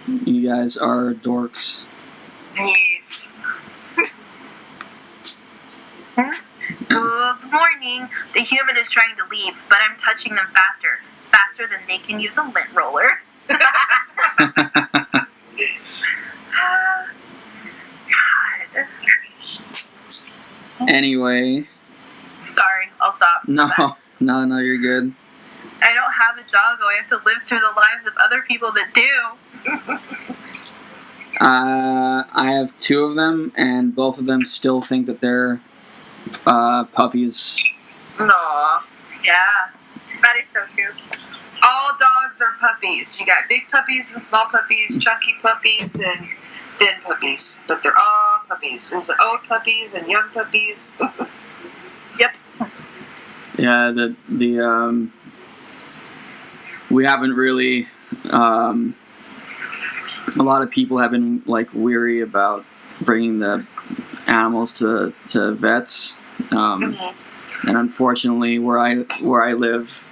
You guys are dorks. Yes. Good morning. The human is trying to leave, but I'm touching them faster than they can use a lint roller. God. Anyway. Sorry, I'll stop. No, you're good. I don't have a doggo. I have to live through the lives of other people that do. I have 2 of them, and both of them still think that they're puppies. Aw, yeah. That is so cute. All dogs are puppies. You got big puppies and small puppies, chunky puppies and thin puppies. But they're all puppies. There's old puppies and young puppies. Yep. Yeah, the we haven't really a lot of people have been like weary about bringing the animals to vets, and unfortunately where I live,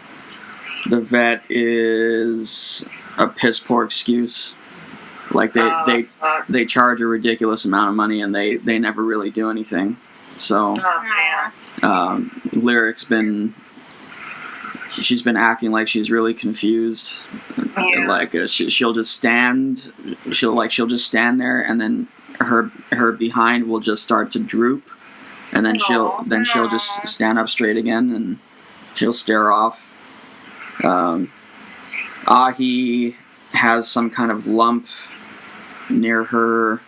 the vet is a piss poor excuse. Like they charge a ridiculous amount of money and they never really do anything. So Lyric's she's been acting like she's really confused. Yeah. Like she'll just stand there, and then her behind will just start to droop, and then she'll just stand up straight again, and she'll stare off. Ahi has some kind of lump near her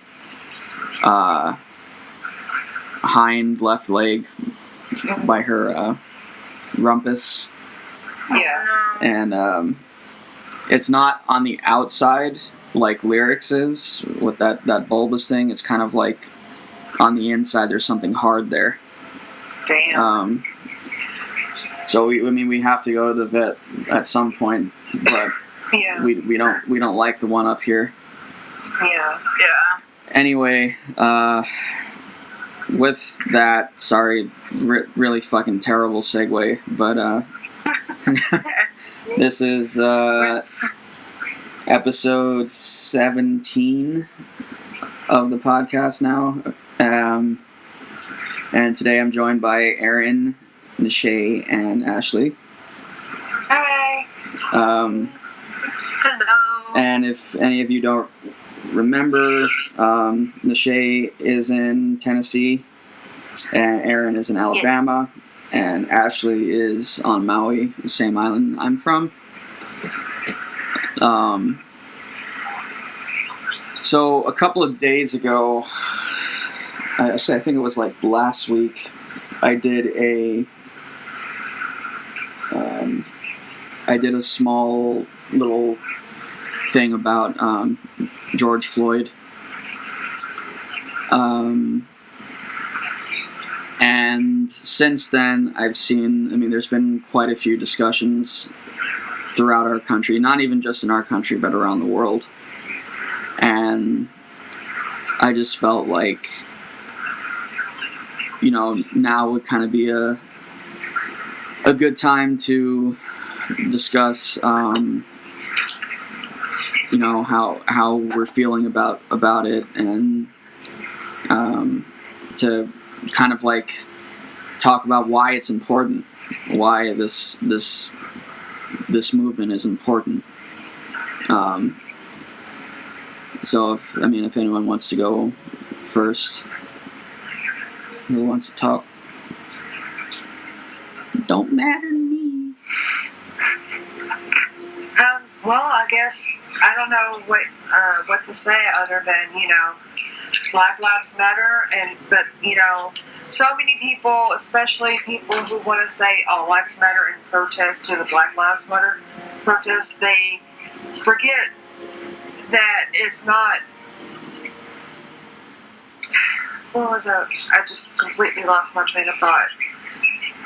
hind left leg by her rumpus. Yeah. And it's not on the outside like Lyrics is with that bulbous thing. It's kind of like on the inside there's something hard there. Damn. So we have to go to the vet at some point, but yeah. we don't like the one up here. Yeah. Anyway, with that, sorry, really fucking terrible segue, but this is episode 17 of the podcast now, and today I'm joined by Erin, Nishay, and Ashley. Hi. Hello. And if any of you don't remember, Nishay is in Tennessee, and Erin is in Alabama. Yes. And Ashley is on Maui, the same island I'm from. So a couple of days ago, actually I think it was like last week, I did a small little thing about George Floyd. And since then, I've seen, there's been quite a few discussions throughout our country, not even just in our country, but around the world. And I just felt like, now would kind of be a good time to discuss, how we're feeling about it, and to kind of like talk about why it's important, why this movement is important. So if anyone wants to go first, who wants to talk? Don't matter to me. Well, I guess I don't know what to say other than Black Lives Matter, but so many people, especially people who want to say all lives matter and protest to the Black Lives Matter protest, they forget that it's not. What was it? I just completely lost my train of thought.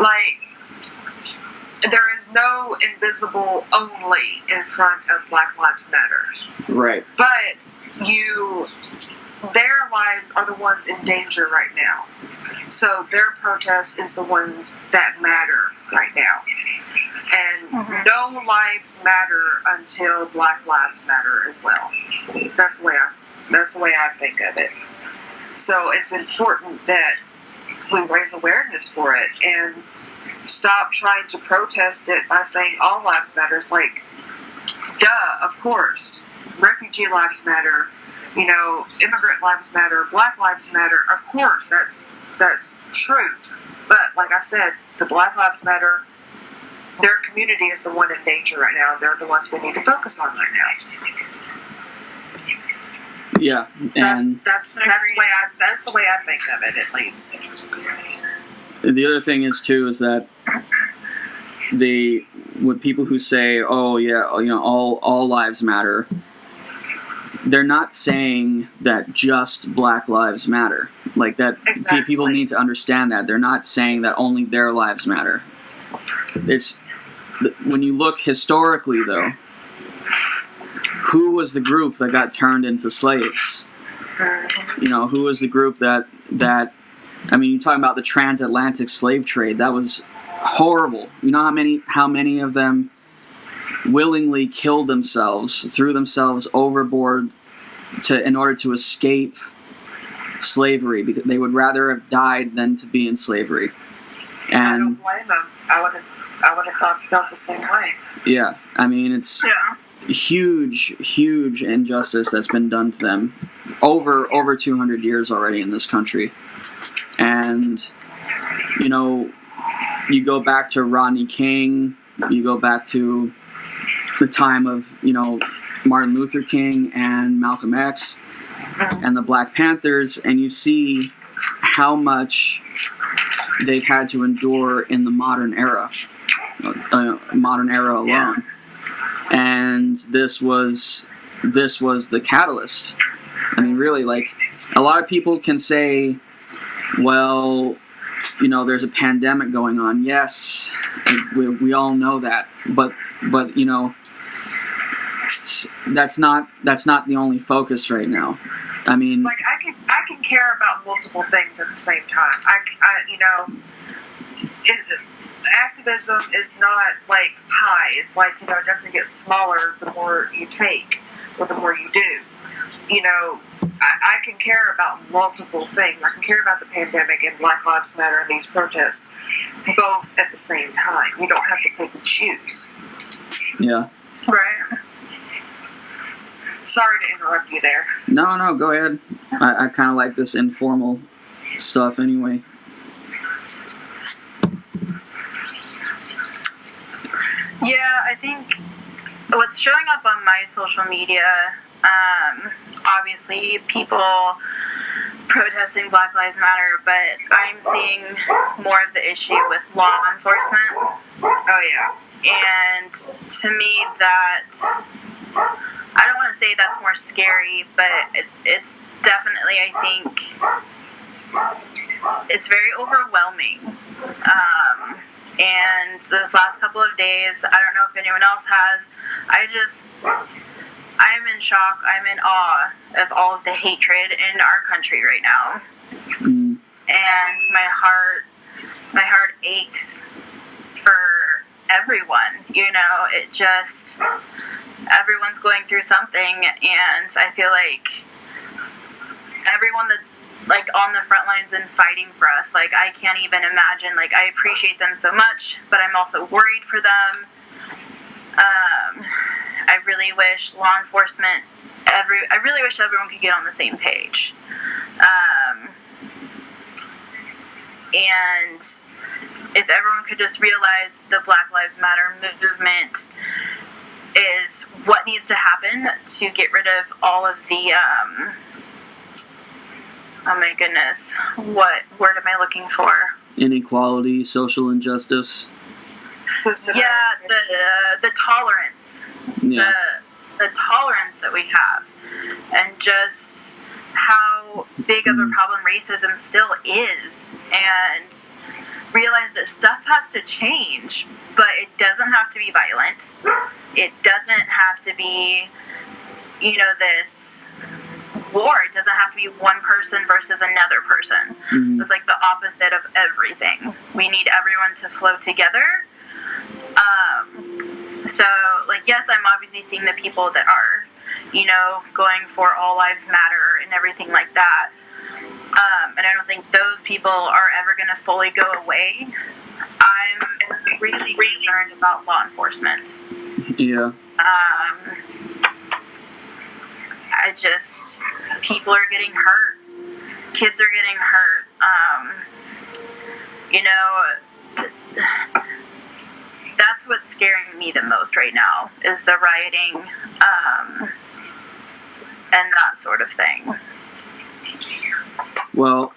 Like, there is no invisible only in front of Black Lives Matter. Right. But their lives are the ones in danger right now. So their protest is the one that matter right now. And no lives matter until Black Lives Matter as well. That's the way I think of it. So it's important that we raise awareness for it and stop trying to protest it by saying all lives matter. It's like, duh, of course. Refugee lives matter. Immigrant lives matter. Black lives matter. Of course, that's true. But like I said, the Black Lives Matter, their community is the one in danger right now. They're the ones we need to focus on right now. Yeah, and that's the way I think of it, at least. The other thing is too is that with people who say, "Oh yeah, all lives matter," they're not saying that just Black lives matter. Like that, exactly. People need to understand that they're not saying that only their lives matter. It's when you look historically, though, who was the group that got turned into slaves? Who was the group that I mean, you're talking about the transatlantic slave trade. That was horrible. You know how many of them willingly killed themselves, threw themselves overboard in order to escape slavery, because they would rather have died than to be in slavery. And I don't blame them. I would have felt the same way. Yeah, I mean, it's huge injustice that's been done to them over 200 years already in this country. And you go back to Rodney King, you go back to the time of Martin Luther King and Malcolm X and the Black Panthers, and you see how much they've had to endure in the modern era alone. Yeah. And this was the catalyst. I mean, really, like, a lot of people can say, well, there's a pandemic going on. Yes, we all know that, but that's not the only focus right now. I mean, like, I can care about multiple things at the same time. Activism is not like pie. It's like, it doesn't get smaller the more you take or the more you do. I can care about multiple things. I can care about the pandemic and Black Lives Matter and these protests both at the same time. You don't have to pick and choose. Yeah. Right. Sorry to interrupt you there. No, go ahead. I kind of like this informal stuff anyway. Yeah, I think what's showing up on my social media, obviously people protesting Black Lives Matter, but I'm seeing more of the issue with law enforcement. Oh, yeah. And to me, that, I don't want to say that's more scary, but it's definitely, I think, it's very overwhelming. And this last couple of days, I don't know if anyone else has, I'm in shock, I'm in awe of all of the hatred in our country right now. Mm. And my heart aches for everyone, it just, everyone's going through something, and I feel like everyone that's like on the front lines and fighting for us, like, I can't even imagine. Like, I appreciate them so much, but I'm also worried for them. I really wish law enforcement, I really wish everyone could get on the same page. And if everyone could just realize the Black Lives Matter movement is what needs to happen to get rid of all of the, oh my goodness, what word am I looking for? Inequality, social injustice. Yeah, the tolerance. Yeah. The tolerance that we have. And just how big of a problem racism still is. And realize that stuff has to change, but it doesn't have to be violent. It doesn't have to be, this war. It doesn't have to be one person versus another person. Mm-hmm. It's like the opposite of everything. We need everyone to flow together. So, like, yes, I'm obviously seeing the people that are, going for all lives matter and everything like that. And I don't think those people are ever going to fully go away. I'm really concerned about law enforcement. Yeah. People are getting hurt. Kids are getting hurt. That's what's scaring me the most right now is the rioting, and that sort of thing. Well,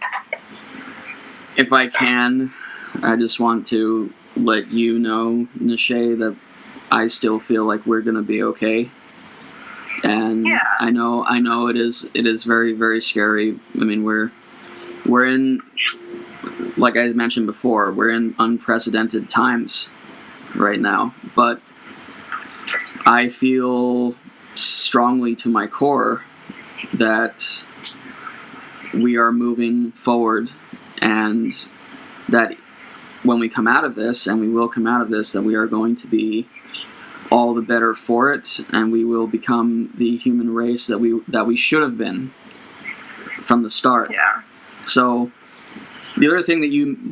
if I can, I just want to let you know, Nishay, that I still feel like we're gonna be okay. And yeah. I know it is very, very scary. I mean, we're in, like I mentioned before, we're in unprecedented times right now. But I feel strongly to my core that we are moving forward, and that when we come out of this, and we will come out of this, that we are going to be all the better for it, and we will become the human race that we should have been from the start. Yeah. So the other thing that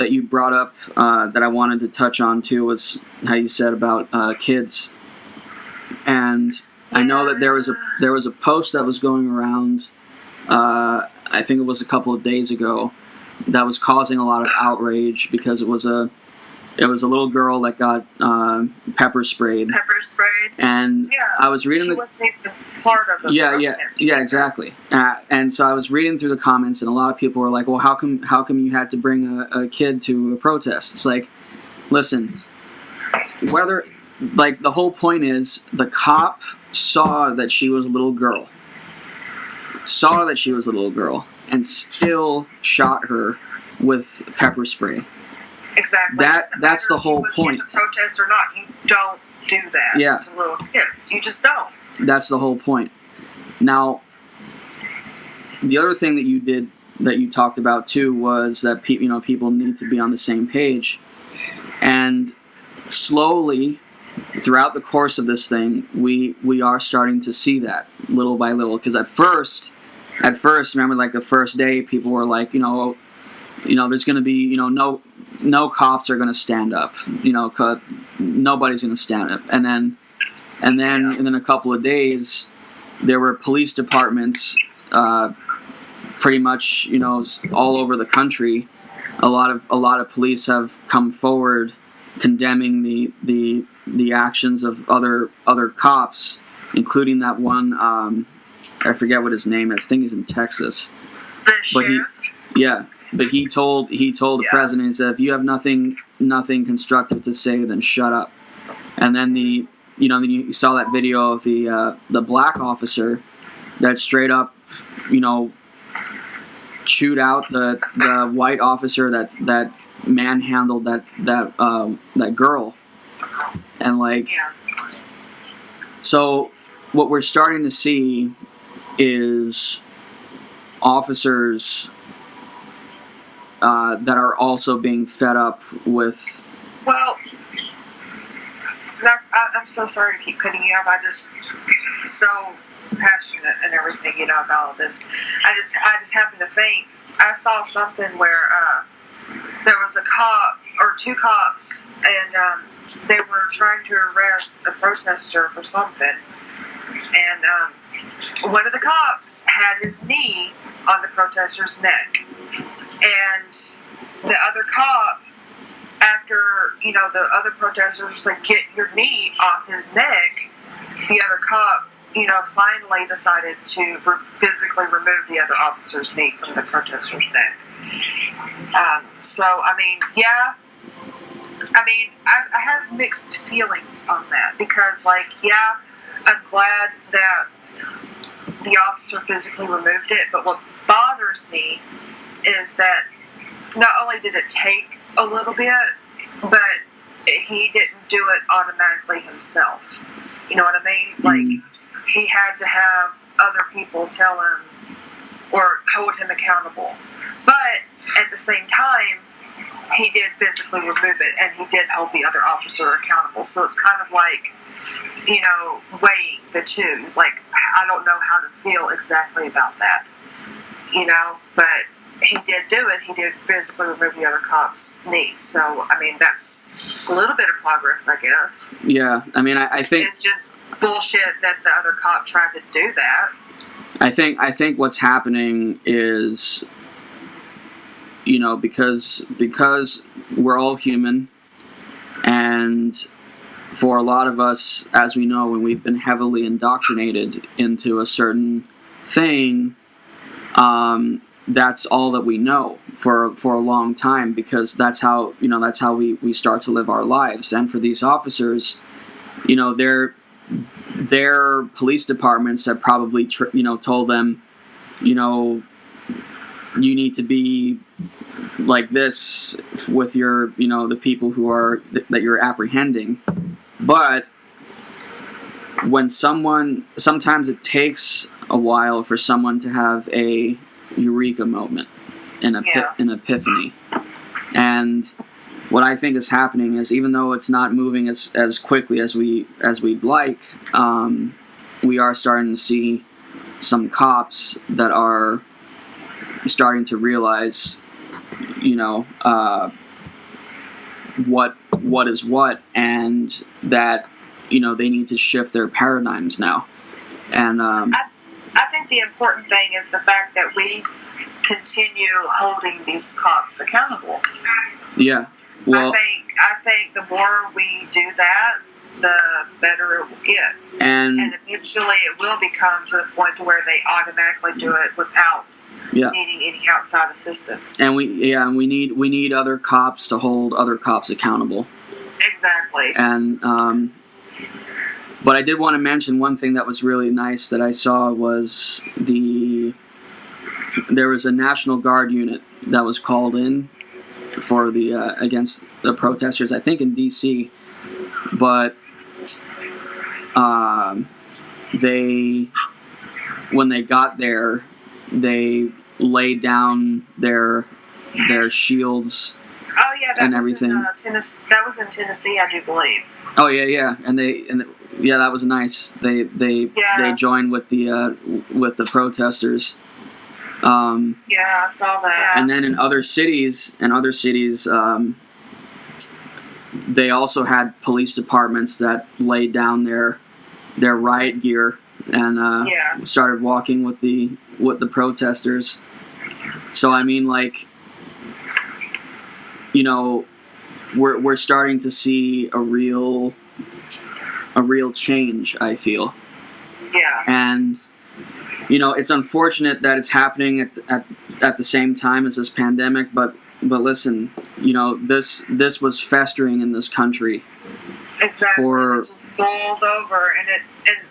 you brought up that I wanted to touch on too was how you said about kids, and I know that there was a post that was going around. I think it was a couple of days ago that was causing a lot of outrage because it was a little girl that got pepper sprayed. And Yeah, I was reading she wasn't even part of the protest. Yeah, exactly. And so I was reading through the comments, and a lot of people were like, "Well, how come you had to bring a kid to a protest?" It's like, listen, whether like the whole point is the cop saw that she was a little girl, and still shot her with pepper spray. Exactly. That's the whole point. If you protest or not, you don't do that to little kids. You just don't. That's the whole point. Now, the other thing that you talked about too was that people need to be on the same page, and slowly throughout the course of this thing, we are starting to see that little by little. Because at first, remember, like the first day, people were like, there's going to be, no cops are going to stand up, 'cause nobody's going to stand up. And then in a couple of days, there were police departments, pretty much, all over the country. A lot of police have come forward condemning the actions of other cops, including that one, I forget what his name is. I think he's in Texas. The sheriff? But he told the president, he said, if you have nothing constructive to say, then shut up. And then then you saw that video of the black officer that straight up, chewed out the white officer that manhandled that girl. And so what we're starting to see is officers that are also being fed up with. Well, I'm so sorry to keep cutting you off. I just so passionate and everything, about all this. I just happened to think I saw something where there was a cop or two cops, and they were trying to arrest a protester for something, and one of the cops had his knee on the protester's neck, and the other cop, after the other protester was like, "Get your knee off his neck," the other cop finally decided to physically remove the other officer's knee from the protester's neck. So I have mixed feelings on that, because I'm glad that the officer physically removed it, but what bothers me is that not only did it take a little bit, but he didn't do it automatically himself. You know what I mean? Like, he had to have other people tell him or hold him accountable. But at the same time, he did physically remove it, and he did hold the other officer accountable. So it's kind of like, weighing the twos. Like, I don't know how to feel exactly about that, but he did do it. He did physically remove the other cop's knee. So, I mean, that's a little bit of progress, I guess. Yeah, I mean, I think it's just bullshit that the other cop tried to do that. I think what's happening is, because we're all human, and for a lot of us, as we know, when we've been heavily indoctrinated into a certain thing, that's all that we know for a long time, because that's how we start to live our lives. And for these officers, their police departments have probably told them, you need to be like this with your the people who are that you're apprehending. But when sometimes it takes a while for someone to have a eureka moment, an epiphany. And what I think is happening is, even though it's not moving as quickly as we'd like, we are starting to see some cops that are starting to realize, what is what, and that they need to shift their paradigms now. And I think the important thing is the fact that we continue holding these cops accountable. Yeah. Well, I think the more we do that, the better it will get. And eventually it will become to the point to where they automatically do it without needing any outside assistance. And we need other cops to hold other cops accountable. Exactly. And but I did want to mention one thing that was really nice that I saw was there was a National Guard unit that was called in for the against the protesters, I think in D.C. But when they got there, they laid down their shields. Oh yeah, that and was everything. That was in Tennessee, I do believe. Oh yeah, and that was nice. They joined with the protesters. Yeah, I saw that. And then in other cities, they also had police departments that laid down their riot gear and started walking with the protesters. So I mean, like, we're starting to see a real change, I feel. Yeah. And it's unfortunate that it's happening at the same time as this pandemic, but listen, this was festering in this country. Exactly. It just boiled over, and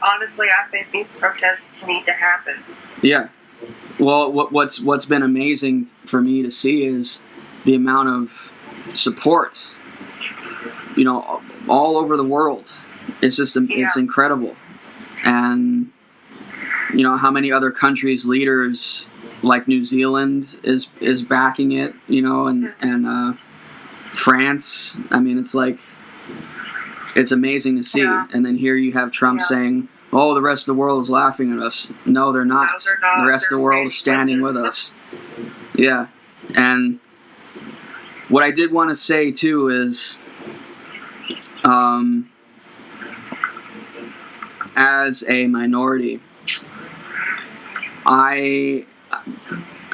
honestly, I think these protests need to happen. Yeah. Well, what's been amazing for me to see is the amount of support, all over the world. It's just it's incredible. And how many other countries' leaders, like New Zealand, is backing it, and France. I mean, it's amazing to see. Yeah. And then here you have Trump saying, "Oh, the rest of the world is laughing at us." No, they're not. No, they're not. The rest of the world is standing with us. Yeah. And what I did want to say too is, as a minority, I'm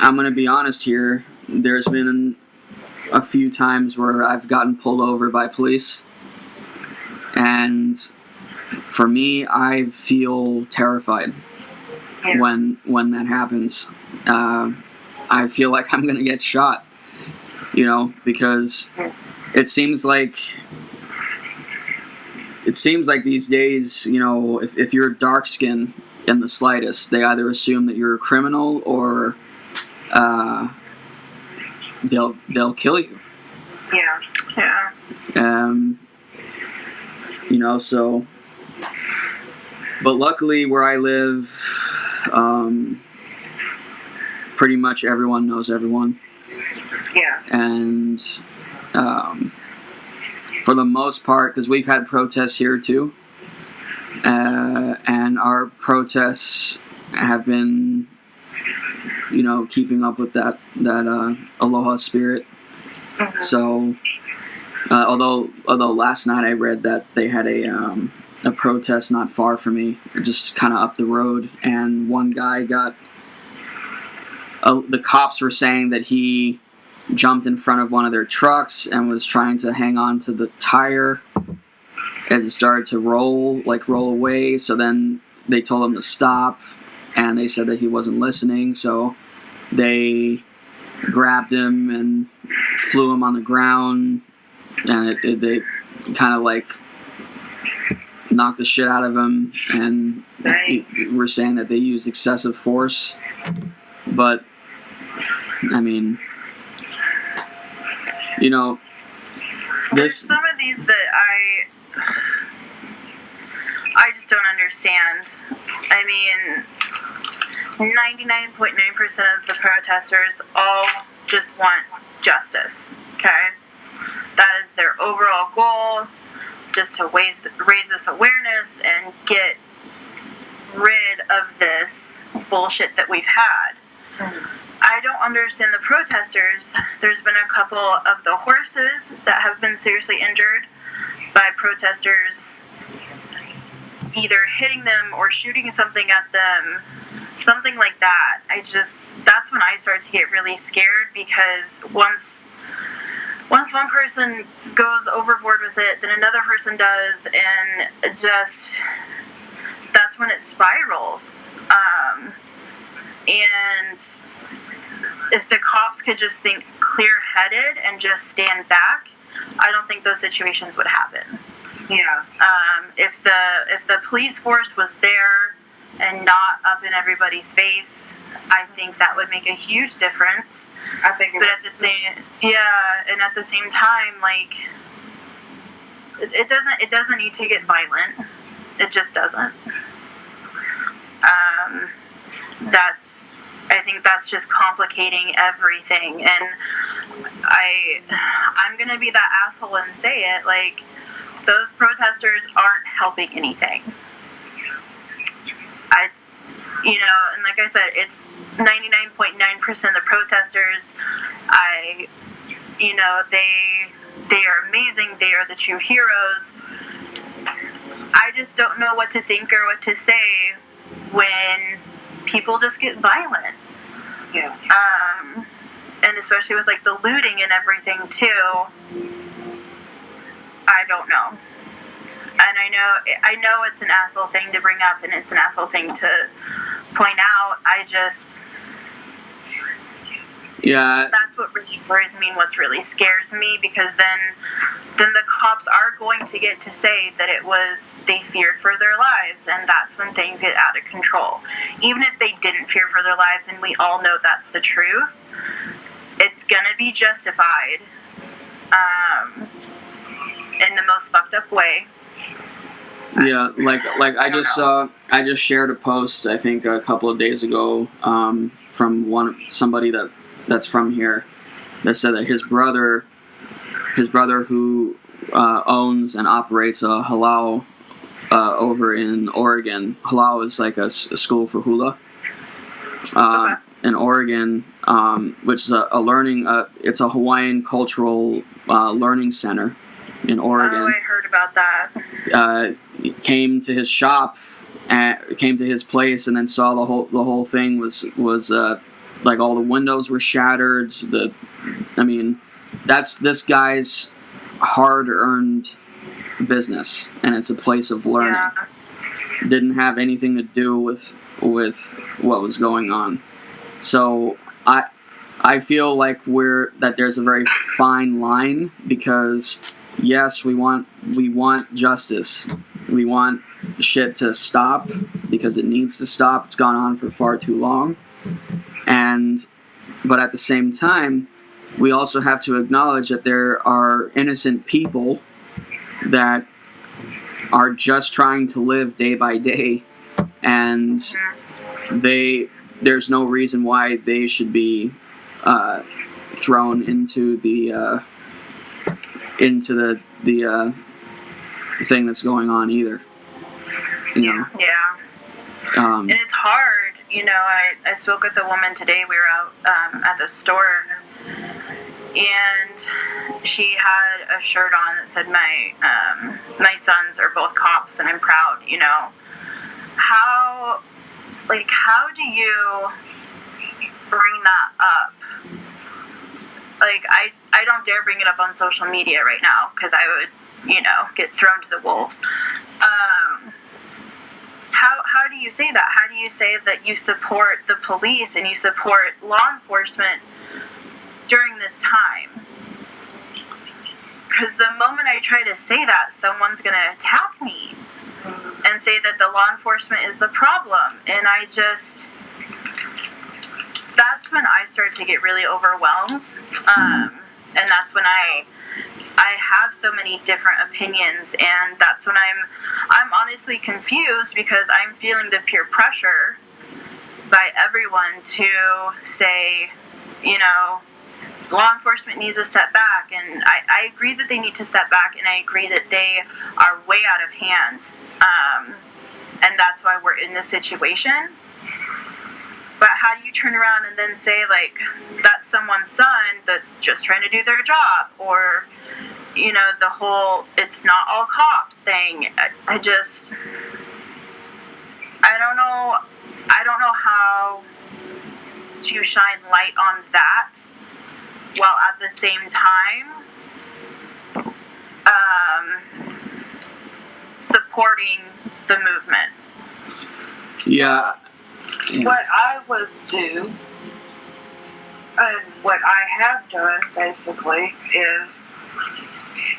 going to be honest here. There's been a few times where I've gotten pulled over by police, and for me, I feel terrified when that happens. I feel like I'm going to get shot, because it seems like these days, if you're dark skinned in the slightest, they either assume that you're a criminal or they'll kill you. Yeah. So, but luckily where I live, pretty much everyone knows everyone. Yeah. And for the most part, because we've had protests here too, and our protests have been, keeping up with that aloha spirit. Mhm. So, although last night I read that they had a protest not far from me, just kind of up the road, and one guy got. The cops were saying that he jumped in front of one of their trucks and was trying to hang on to the tire as it started to roll away. So then they told him to stop, and they said that he wasn't listening. So they grabbed him and flew him on the ground, and they kind of like knocked the shit out of him. And we're saying that they used excessive force, but I mean, there's some of these that I just don't understand. I mean, 99.9% of the protesters all just want justice, okay? That is their overall goal, just to raise this awareness and get rid of this bullshit that we've had. I don't understand the protesters. There's been a couple of the horses that have been seriously injured by protesters either hitting them or shooting something at them, something like that. That's when I start to get really scared, because once one person goes overboard with it, then another person does, and that's when it spirals. And if the cops could just think clear-headed and just stand back, I don't think those situations would happen. Yeah. If the police force was there and not up in everybody's face, I think that would make a huge difference. I think. But at the same time, like, it doesn't need to get violent. It just doesn't. I think that's just complicating everything, and I'm gonna be that asshole and say it, like, those protesters aren't helping anything. And like I said, it's 99.9% of the protesters. They are amazing. They are the true heroes. I just don't know what to think or what to say when people just get violent. Yeah. And especially with like the looting and everything too. I don't know. And I know it's an asshole thing to bring up, and it's an asshole thing to point out. That's what really worries me and what really scares me, because then the cops are going to get to say that they feared for their lives, and that's when things get out of control. Even if they didn't fear for their lives, and we all know that's the truth, it's gonna be justified in the most fucked up way. Yeah, like I just shared a post, I think a couple of days ago, from somebody that's from here, that said that his brother who owns and operates a halau over in Oregon. Halau is like a school for hula in Oregon, which is a learning. It's a Hawaiian cultural learning center in Oregon. Oh, I heard about that. Came to his shop, came to his place, and then saw the whole thing was like all the windows were shattered. That's this guy's hard-earned business, and it's a place of learning. Yeah. Didn't have anything to do with what was going on. So I feel like there's a very fine line, because yes, we want justice. We want shit to stop, because it needs to stop. It's gone on for far too long. But at the same time, we also have to acknowledge that there are innocent people that are just trying to live day by day, and there's no reason why they should be thrown into the thing that's going on either. you know. Yeah. And it's hard, you know. I spoke with a woman today. We were out at the store, and she had a shirt on that said, my sons are both cops and I'm proud, you know. How do you bring that up? Like, I don't dare bring it up on social media right now because I would, you know, get thrown to the wolves. How do you say that? How do you say that you support the police and you support law enforcement during this time? Because the moment I try to say that, someone's going to attack me and say that the law enforcement is the problem. And that's when I start to get really overwhelmed. And that's when I have so many different opinions, and that's when I'm honestly confused because I'm feeling the peer pressure by everyone to say, you know, law enforcement needs to step back, and I agree that they need to step back, and I agree that they are way out of hand, and that's why we're in this situation. But how do you turn around and then say, like, that's someone's son that's just trying to do their job, or, you know, the whole it's not all cops thing. I don't know how to shine light on that while at the same time supporting the movement. Yeah. What I would do, and what I have done, basically, is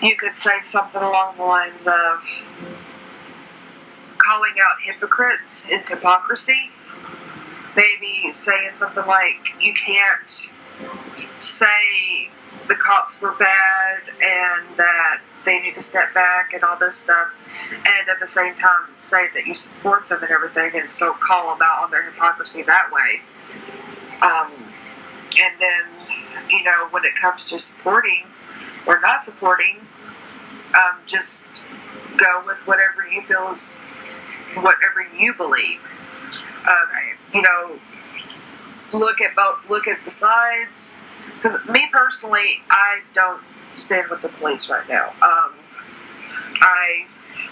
you could say something along the lines of calling out hypocrites and hypocrisy. Maybe saying something like, you can't say the cops were bad and that they need to step back and all this stuff, and at the same time say that you support them and everything, and so call them out on their hypocrisy that way. And then, you know, when it comes to supporting or not supporting, just go with whatever you feel is whatever you believe. You know, look at the sides. Because me personally, I don't stand with the police right now. I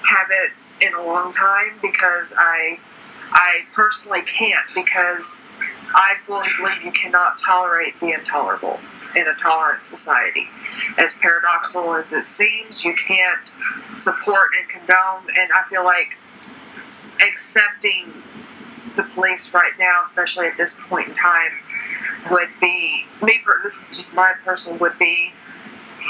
haven't in a long time because I personally can't, because I fully believe you cannot tolerate the intolerable in a tolerant society. As paradoxical as it seems, you can't support and condone, and I feel like accepting the police right now, especially at this point in time, would be, this is just my personal, would be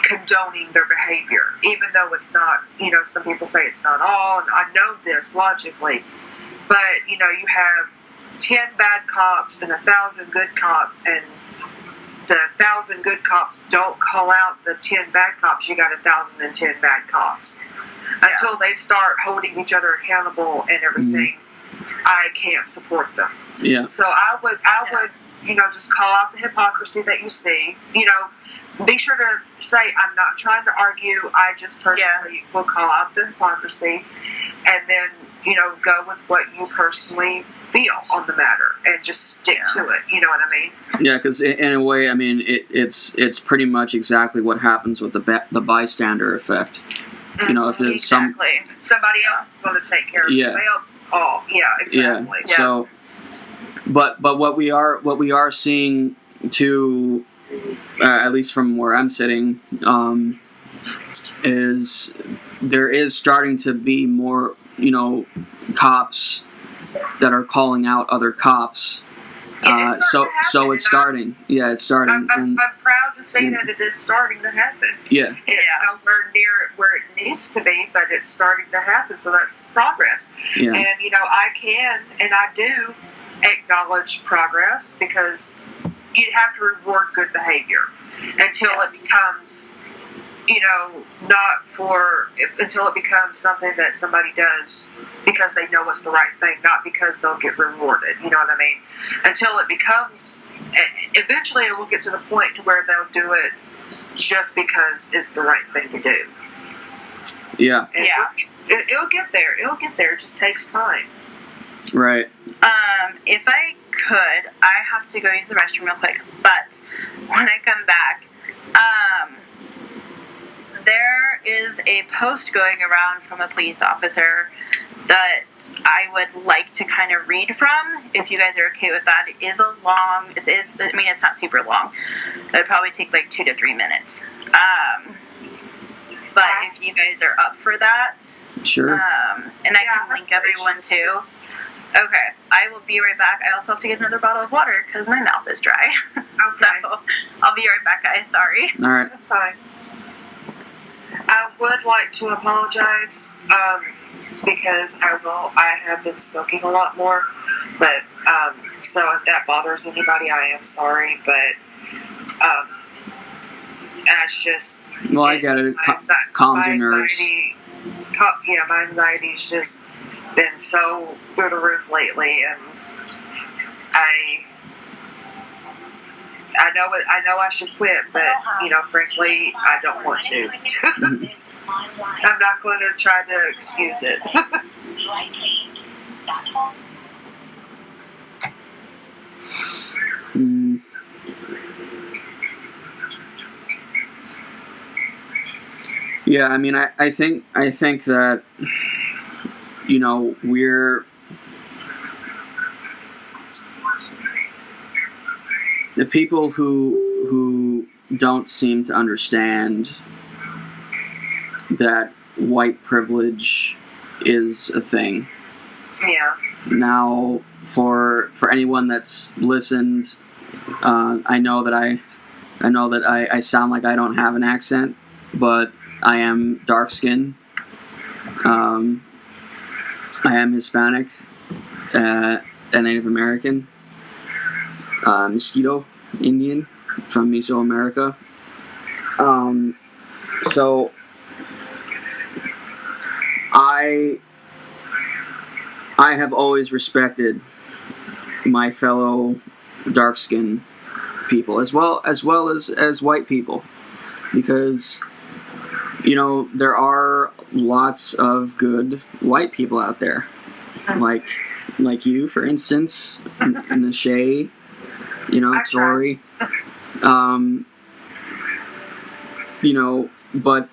condoning their behavior, even though it's not, you know, some people say it's not all, and I know this logically, but, you know, you have 10 bad cops and 1,000 good cops, and the 1,000 good cops don't call out the 10 bad cops, you got 1,010 bad cops. Until they start holding each other accountable and everything, I can't support them. Yeah. So I would, you know, just call out the hypocrisy that you see. You know, be sure to say, I'm not trying to argue. I just personally will call out the hypocrisy, and then, you know, go with what you personally feel on the matter and just stick to it. You know what I mean? Yeah, because in a way, I mean, it's pretty much exactly what happens with the bystander effect. You know, if there's somebody else is going to take care of it. Somebody else. Oh, yeah, exactly. Yeah. So, but what we are seeing too, at least from where I'm sitting, is there is starting to be more, you know, cops that are calling out other cops. So it's starting. Yeah, it's starting. I'm proud to say that it is starting to happen. Yeah. It's nowhere near where it needs to be, but it's starting to happen. So that's progress. Yeah. And, you know, I can and I do acknowledge progress, because you have to reward good behavior until it becomes, you know, until it becomes something that somebody does because they know it's the right thing, not because they'll get rewarded. You know what I mean? Until it becomes, eventually it will get to the point to where they'll do it just because it's the right thing to do. Yeah. It'll get there. It'll get there. It just takes time. Right. If I could, I have to go use the restroom real quick. But when I come back, there is a post going around from a police officer that I would like to kind of read from, if you guys are okay with that. It is a long, it's not super long. It would probably take like 2 to 3 minutes. But if you guys are up for that, sure. And I can link everyone too. Okay, I will be right back. I also have to get another bottle of water because my mouth is dry. Okay. So I'll be right back, guys. Sorry. All right. That's fine. I would like to apologize because I have been smoking a lot more, but so if that bothers anybody, I am sorry, but that's just. Well, I get it. Calms your nerves. My anxiety's just been so through the roof lately, and I know I should quit, but frankly, I don't want to. I'm not going to try to excuse it. Yeah, I mean, I think that we're the people who don't seem to understand that white privilege is a thing. Yeah. Now, for anyone that's listened, I know that I sound like I don't have an accent, but I am dark-skinned. I am Hispanic, and Native American, Mosquito Indian from Mesoamerica. So I have always respected my fellow dark-skinned people as well as white people, because there are lots of good white people out there, like you, for instance, and the Shay, Tori, but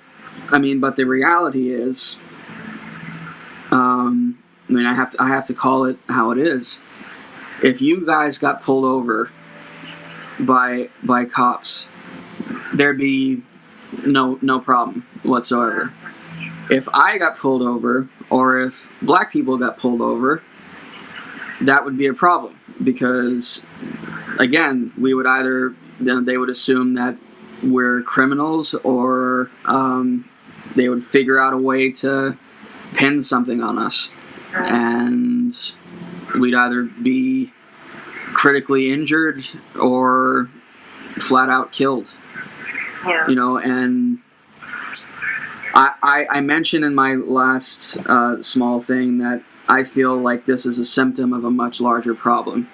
the reality is, I have to call it how it is. If you guys got pulled over by cops, there'd be no problem whatsoever. If I got pulled over, or if black people got pulled over, that would be a problem, because again, we would they would assume that we're criminals, or they would figure out a way to pin something on us, and we'd either be critically injured or flat out killed. Yeah. And I mentioned in my last small thing that I feel like this is a symptom of a much larger problem.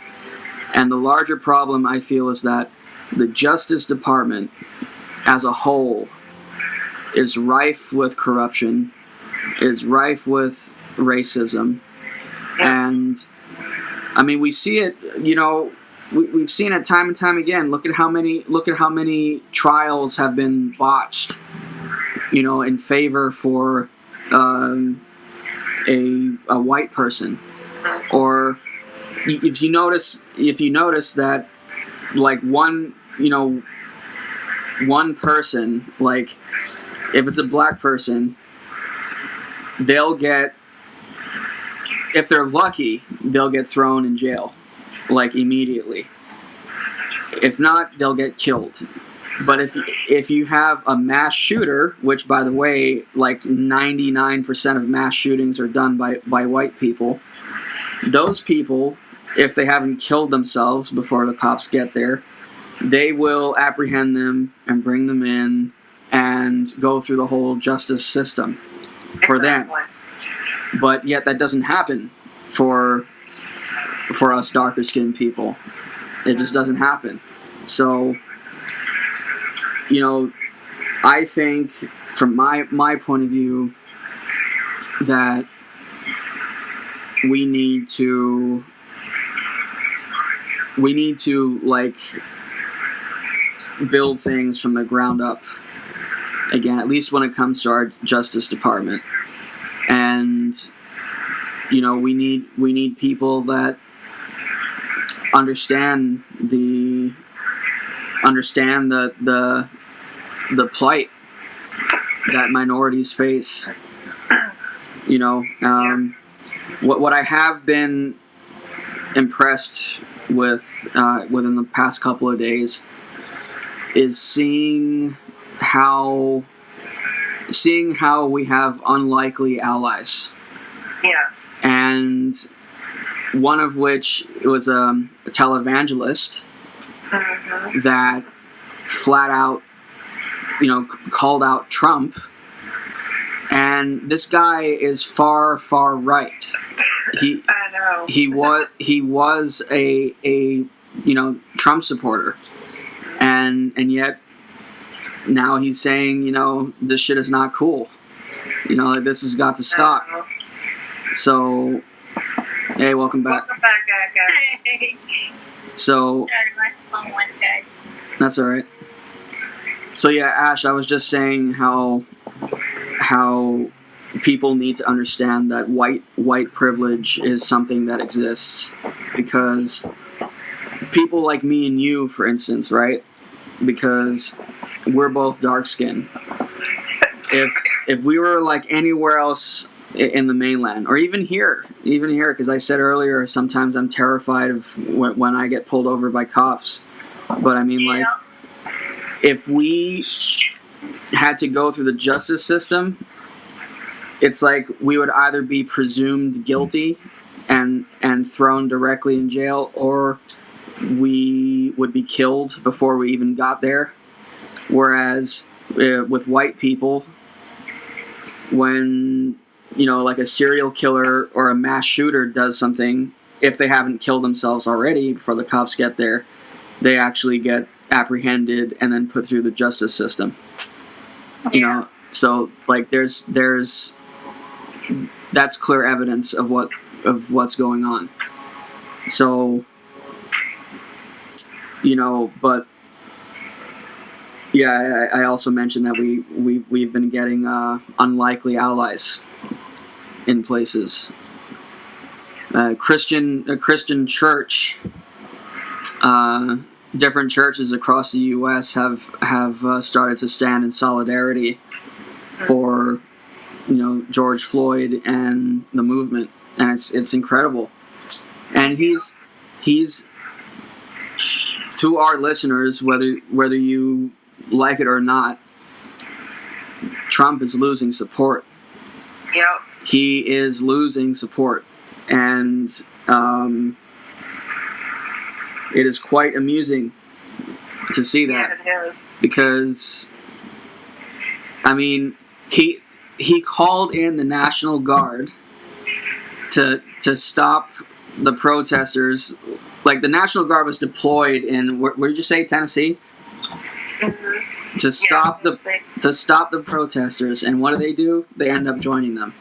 And the larger problem, I feel, is that the Justice Department as a whole is rife with corruption, is rife with racism. And I mean, we see it, we've seen it time and time again. Look at how many trials have been botched, in favor for a white person. Or if you notice that, like, one person, like, if it's a black person, they'll get, if they're lucky, they'll get thrown in jail, like, immediately. If not, they'll get killed. But if you have a mass shooter, which, by the way, like 99% of mass shootings are done by white people, those people, if they haven't killed themselves before the cops get there, they will apprehend them and bring them in and go through the whole justice system for them. But yet that doesn't happen for us darker skinned people. It just doesn't happen. So, I think from my point of view, that we need to like build things from the ground up again, at least when it comes to our Justice Department. And we need people that understand the plight that minorities face. What I have been impressed with within the past couple of days is seeing how we have unlikely allies. Yeah. And one of which was a televangelist that flat out, called out Trump. And this guy is far, far right. I know. He was a Trump supporter, and yet now he's saying this shit is not cool. This has got to stop. So, hey, welcome back. Welcome back, guys. So, my phone went dead. That's all right. So yeah, Ash, I was just saying how people need to understand that white privilege is something that exists, because people like me and you, for instance, right? Because we're both dark skinned. If we were like anywhere else in the mainland, or even here, because I said earlier, sometimes I'm terrified of when I get pulled over by cops. But I mean, like, if we had to go through the justice system, it's like we would either be presumed guilty and thrown directly in jail, or we would be killed before we even got there. Whereas with white people, when like a serial killer or a mass shooter does something, if they haven't killed themselves already before the cops get there, they actually get apprehended and then put through the justice system. So like there's that's clear evidence of what's going on. So but yeah, I also mentioned that we've been getting unlikely allies in places. A Christian church, different churches across the U.S. have started to stand in solidarity for George Floyd and the movement, and it's incredible. And he's to our listeners, whether you like it or not, Trump is losing support. Yep. He is losing support, and it is quite amusing to see that. Yeah, it is. Because, I mean, he called in the National Guard to stop the protesters. Like, the National Guard was deployed in, where did you say, Tennessee? Mm-hmm. To stop the protesters, and what do? They end up joining them.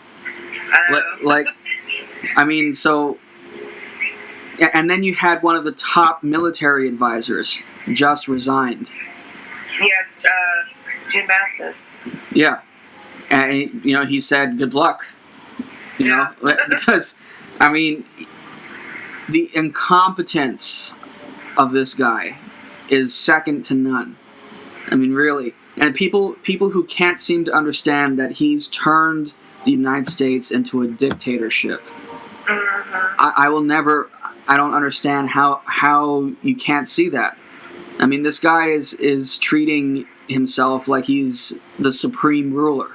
Like, I mean, so, and then you had one of the top military advisors just resigned. Yeah, Jim Mathis. Yeah, and he said good luck. Because I mean, the incompetence of this guy is second to none. I mean, really. And people who can't seem to understand that he's turned the United States into a dictatorship. Mm-hmm. I don't understand how you can't see that. I mean, this guy is treating himself like he's the supreme ruler.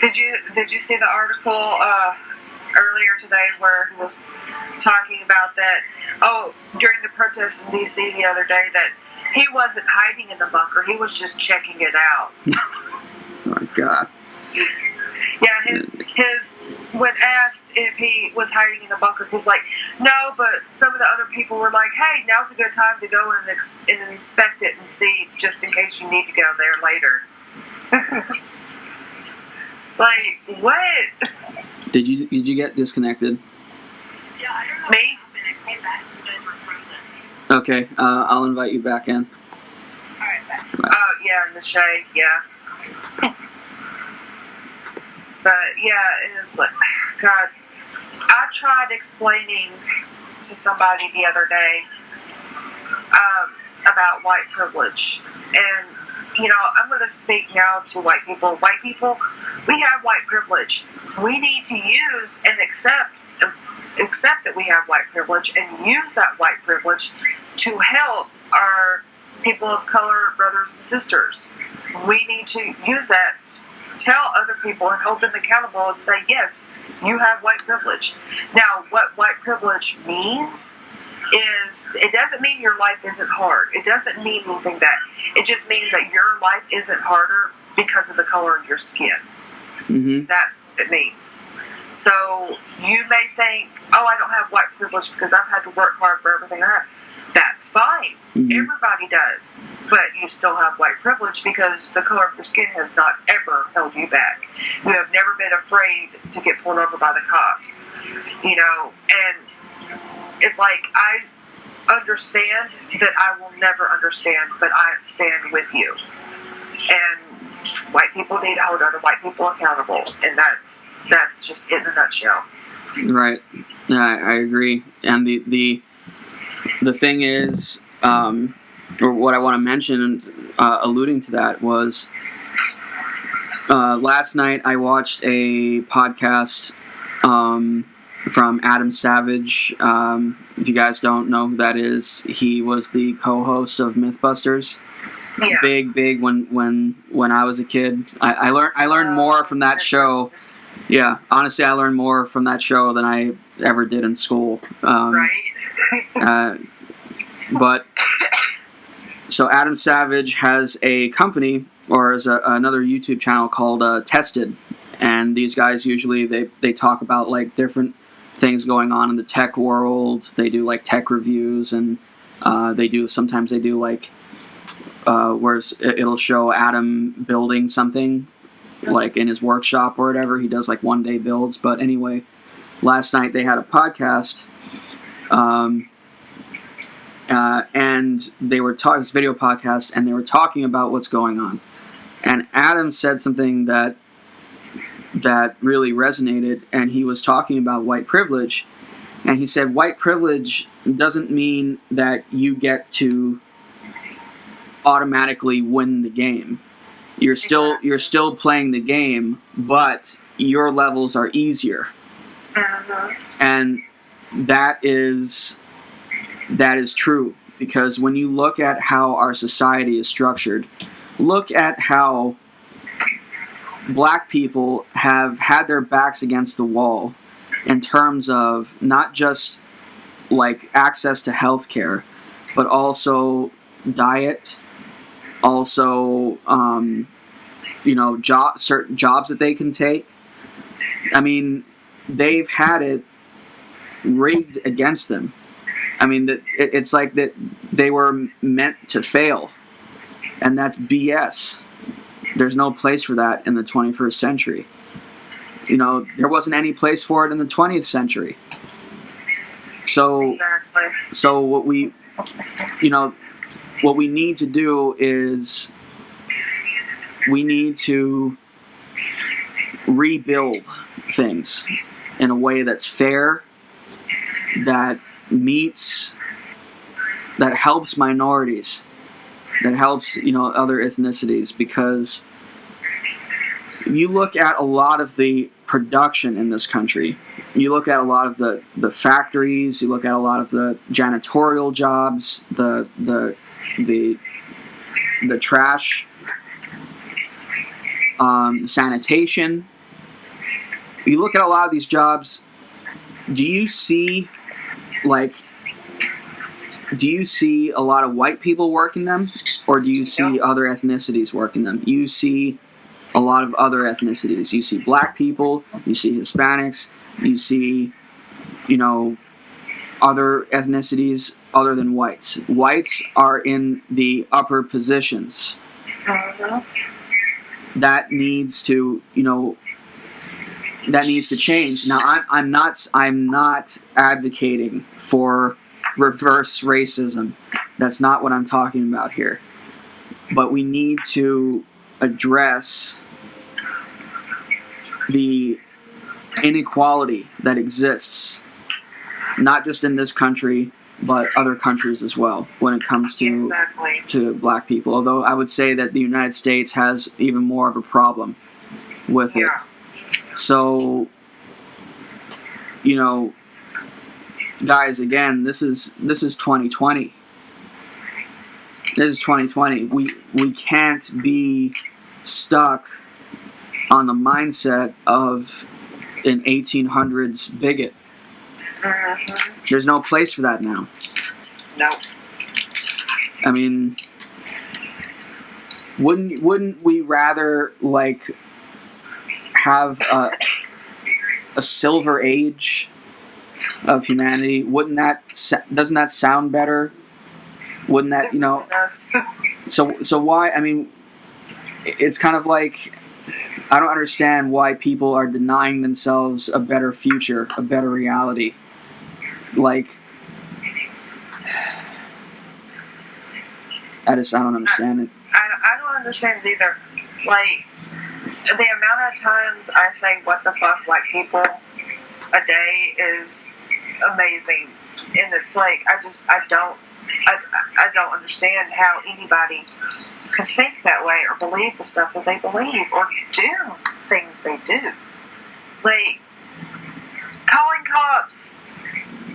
Did you see the article earlier today where he was talking about that? Oh, during the protests in D.C. the other day, that he wasn't hiding in the bunker; he was just checking it out. Oh my God. Yeah, his when asked if he was hiding in the bunker, he's like, no, but some of the other people were like, hey, now's a good time to go and inspect it and see, just in case you need to go there later. Like, what? Did you get disconnected? Me? Okay, I'll invite you back in. Oh, yeah, in the shade, yeah. But, yeah, it's like, God, I tried explaining to somebody the other day about white privilege. And, I'm going to speak now to white people. White people, we have white privilege. We need to use and accept that we have white privilege and use that white privilege to help our people of color brothers and sisters. We need to use that, tell other people and hold them accountable and say, yes, you have white privilege. Now, what white privilege means is, it doesn't mean your life isn't hard. It doesn't mean anything that. It just means that your life isn't harder because of the color of your skin. Mm-hmm. That's what it means. So you may think, oh, I don't have white privilege because I've had to work hard for everything I have. That's fine. Mm-hmm. Everybody does. But you still have white privilege because the color of your skin has not ever held you back. You have never been afraid to get pulled over by the cops. And it's like, I understand that I will never understand, but I stand with you. And white people need to hold other white people accountable, and that's just it in a nutshell. Right. I agree. And the thing is, or what I want to mention, alluding to that, was last night I watched a podcast from Adam Savage. If you guys don't know who that is, he was the co-host of Mythbusters. Yeah. Big when I was a kid. I learned more from that show. Yeah, honestly, I learned more from that show than I ever did in school. Right. But so Adam Savage has a company, or has another YouTube channel called Tested, and these guys usually they talk about like different things going on in the tech world. They do like tech reviews, and sometimes they do like where it'll show Adam building something like in his workshop or whatever. He does like 1 day builds. But anyway, last night they had a podcast, and they were talking, this video podcast, and they were talking about what's going on. And Adam said something that really resonated, and he was talking about white privilege. And he said, white privilege doesn't mean that you get to automatically win the game. You're still playing the game, but your levels are easier. Uh-huh. And that is true, because when you look at how our society is structured, look at how black people have had their backs against the wall in terms of not just like access to healthcare, but also diet, also certain jobs that they can take. I mean, they've had it rigged against them. I mean, it's like that they were meant to fail, and that's BS. There's no place for that in the 21st century. There wasn't any place for it in the 20th century. So, Exactly. So what we need to do is we need to rebuild things in a way that's fair, that helps minorities, that helps other ethnicities, because you look at a lot of the production in this country, you look at a lot of the factories, you look at a lot of the janitorial jobs, the trash, sanitation. You look at a lot of these jobs. Do you see a lot of white people working them, or do you see other ethnicities working them? You see a lot of other ethnicities. You see black people, you see Hispanics, you see, other ethnicities other than whites. Whites are in the upper positions. Uh-huh. That needs to, that needs to change. Now, I'm not advocating for reverse racism. That's not what I'm talking about here. But we need to address the inequality that exists, not just in this country, but other countries as well, when it comes to black people. Although I would say that the United States has even more of a problem with it. So, guys, again, this is 2020. This is 2020. We can't be stuck on the mindset of an 1800s bigot. There's no place for that now. No. I mean, wouldn't we rather have a silver age of humanity? Doesn't that sound better? Wouldn't that, so why, I mean, it's kind of like, I don't understand why people are denying themselves a better future, a better reality. I don't understand it. I don't understand it either. The amount of times I say "what the fuck" white people a day is amazing, and it's I don't understand how anybody could think that way or believe the stuff that they believe or do things they do. Calling cops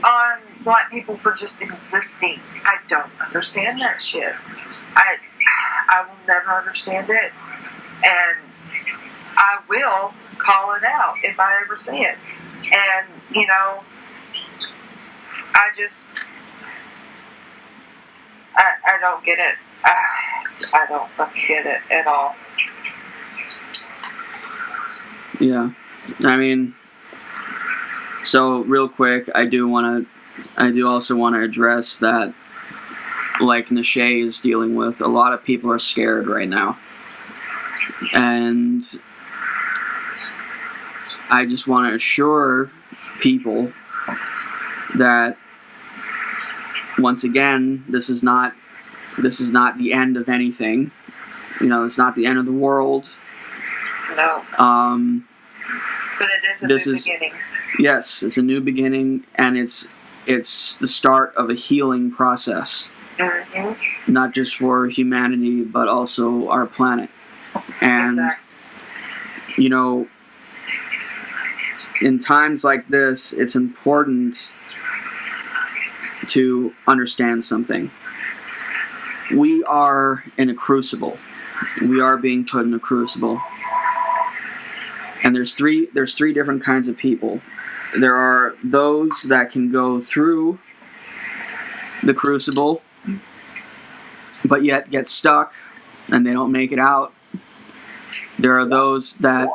on black people for just existing. I don't understand that shit. I will never understand it, and I will call it out if I ever see it. And I don't get it. I don't fucking get it at all. Yeah, I mean, so real quick, I do also want to address that, like Nashay is dealing with, a lot of people are scared right now. And I just want to assure people that, once again, this is not the end of anything. It's not the end of the world. No. But it is a new beginning. Yes, it's a new beginning, and it's the start of a healing process. Mm-hmm. Not just for humanity, but also our planet. And, exactly. In times like this, it's important to understand something. We are in a crucible. We are being put in a crucible. And there's three different kinds of people. There are those that can go through the crucible, but yet get stuck and they don't make it out. There are those that...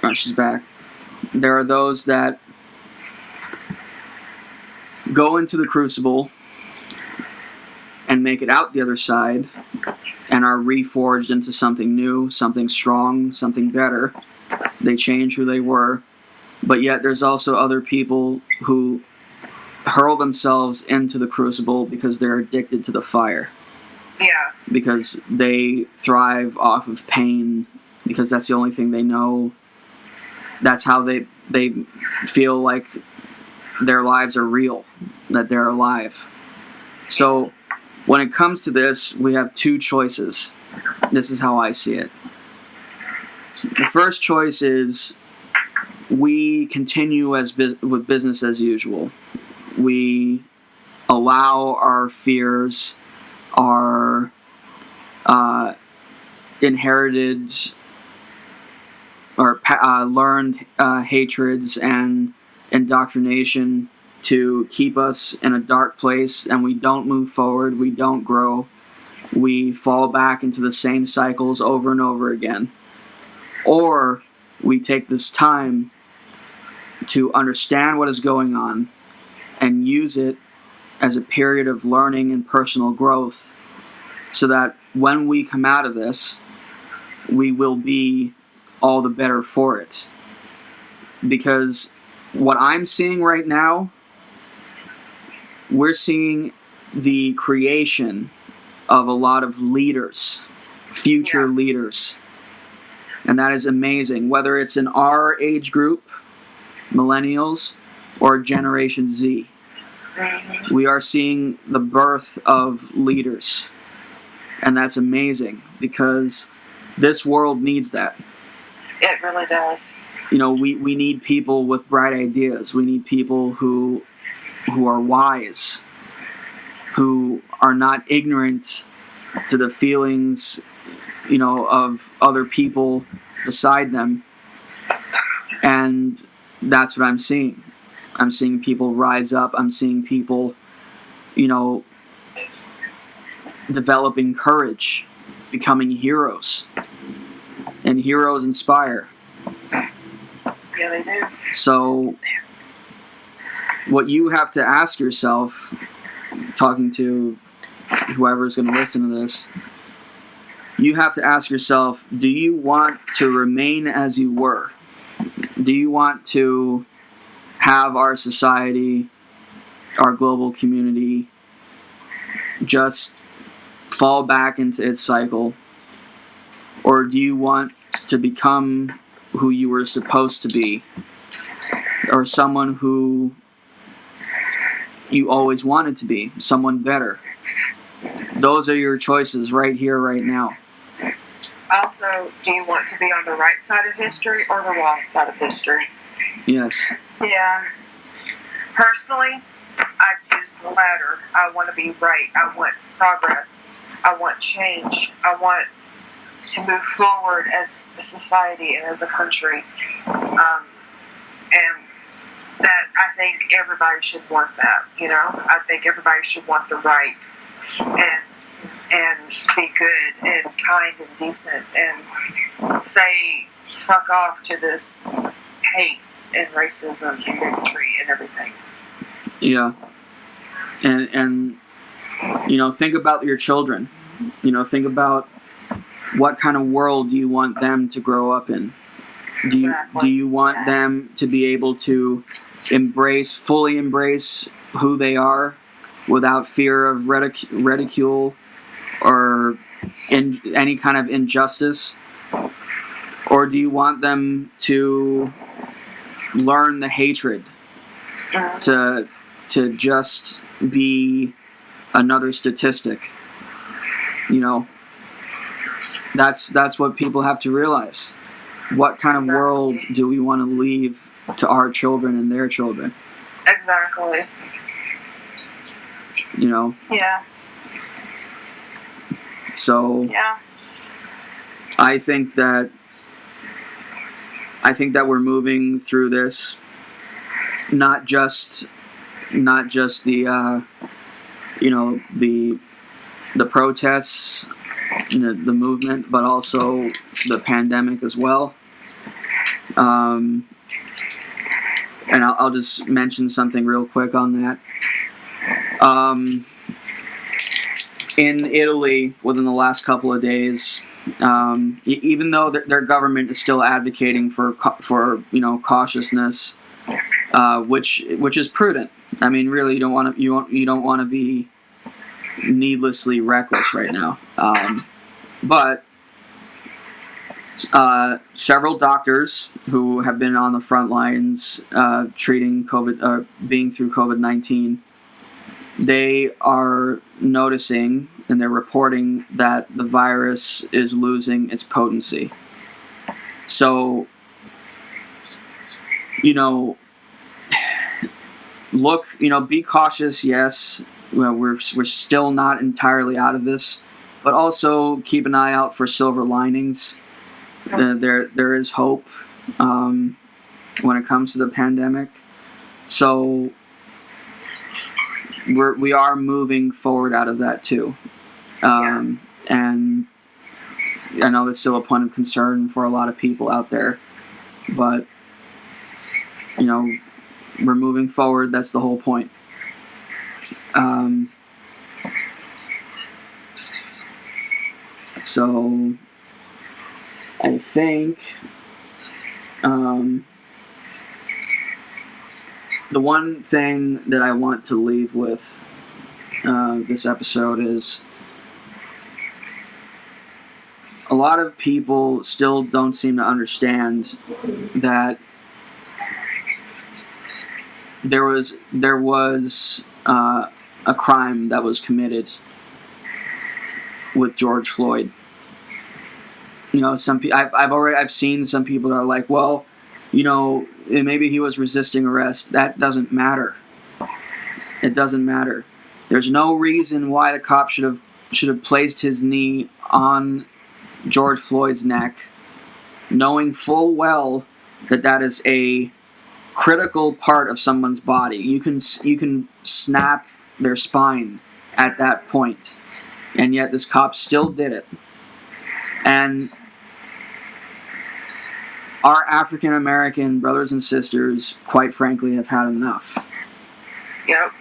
Oh, she's back. There are those that go into the crucible and make it out the other side and are reforged into something new, something strong, something better. They change who they were. But yet there's also other people who hurl themselves into the crucible because they're addicted to the fire. Yeah. Because they thrive off of pain, because that's the only thing they know. That's how they feel like their lives are real, that they're alive. So when it comes to this, we have two choices. This is how I see it. The first choice is we continue with business as usual. We allow our fears, our inherited or learned hatreds and indoctrination to keep us in a dark place, and we don't move forward, we don't grow, we fall back into the same cycles over and over again. Or we take this time to understand what is going on and use it as a period of learning and personal growth, so that when we come out of this, we will be all the better for it. Because what I'm seeing right now, we're seeing the creation of a lot of leaders, future leaders. And that is amazing. Whether it's in our age group, millennials, or Generation Z. We are seeing the birth of leaders. And that's amazing because this world needs that. It really does. You know, we need people with bright ideas. We need people who are wise, who are not ignorant to the feelings, you know, of other people beside them. And that's what I'm seeing. I'm seeing people rise up. I'm seeing people, you know, developing courage, becoming heroes. And heroes inspire. Yeah, they do. So, what you have to ask yourself, talking to whoever's going to listen to this, you have to ask yourself, do you want to remain as you were? Do you want to have our society, our global community, just fall back into its cycle? Or do you want to become who you were supposed to be? Or someone who you always wanted to be, someone better? Those are your choices right here, right now. Also, do you want to be on the right side of history or the wrong side of history? Yes. Yeah. Personally, I choose the latter. I want to be right. I want progress. I want change. I want to move forward as a society and as a country. And that I think everybody should want that, you know? I think everybody should want the right and be good and kind and decent and say fuck off to this hate and racism and bigotry and everything. Yeah. And you know, think about your children. You know, think about what kind of world do you want them to grow up in? Do you want them to be able to fully embrace who they are without fear of ridicule or any kind of injustice? Or do you want them to learn the hatred, to just be another statistic? You know, that's what people have to realize. What kind of world do we want to leave to our children and their children? Exactly. You know? Yeah. So yeah. I think that we're moving through this, not just the you know, the protests, the movement, but also the pandemic as well. And I'll just mention something real quick on that. In Italy, within the last couple of days, even though their government is still advocating for you know, cautiousness, which is prudent. I mean, really, you don't want to be needlessly reckless right now. But several doctors who have been on the front lines treating COVID, being through COVID-19, they are noticing and they're reporting that the virus is losing its potency. So, you know, be cautious, yes. Well, we're still not entirely out of this, but also keep an eye out for silver linings. There is hope when it comes to the pandemic. So we are moving forward out of that too. And I know that's still a point of concern for a lot of people out there, but you know, we're moving forward. That's the whole point. So I think The one thing that I want to leave with this episode is a lot of people still don't seem to understand that there was a crime that was committed with George Floyd. You know, I've seen some people that are like, well, you know, maybe he was resisting arrest. That doesn't matter. It doesn't matter. There's no reason why the cop should have placed his knee on George Floyd's neck, knowing full well that is a critical part of someone's body. You can snap their spine at that point, and yet this cop still did it. And our African American brothers and sisters, quite frankly, have had enough. Yep.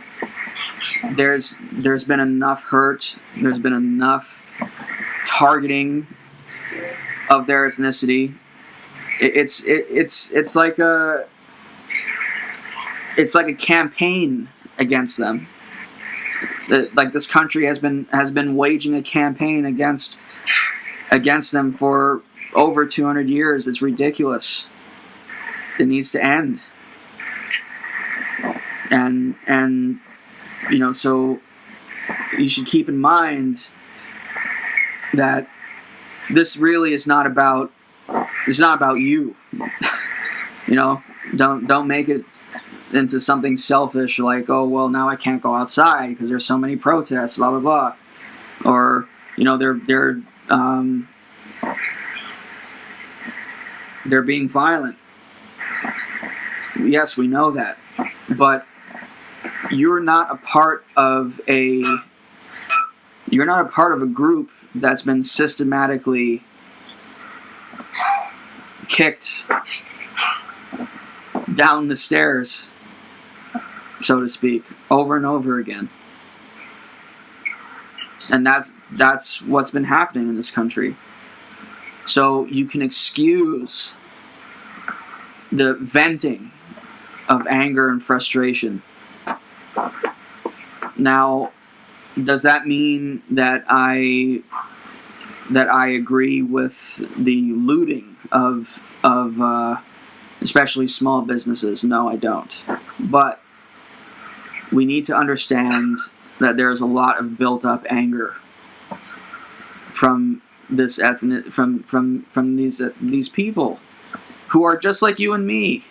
There's been enough hurt. There's been enough targeting of their ethnicity. It's like a campaign against them. Like this country has been waging a campaign against them for over 200 years. It's ridiculous. It needs to end. And you know, so you should keep in mind that this really is not about you. You know, don't make it into something selfish like, oh well, now I can't go outside because there's so many protests, blah blah blah, or you know they're being violent. Yes, we know that, but you're not a part of a group that's been systematically kicked down the stairs, so to speak, over and over again. And that's what's been happening in this country. So you can excuse the venting of anger and frustration. Now, does that mean that I agree with the looting of especially small businesses? No, I don't. But we need to understand that there's a lot of built-up anger from this from these people who are just like you and me.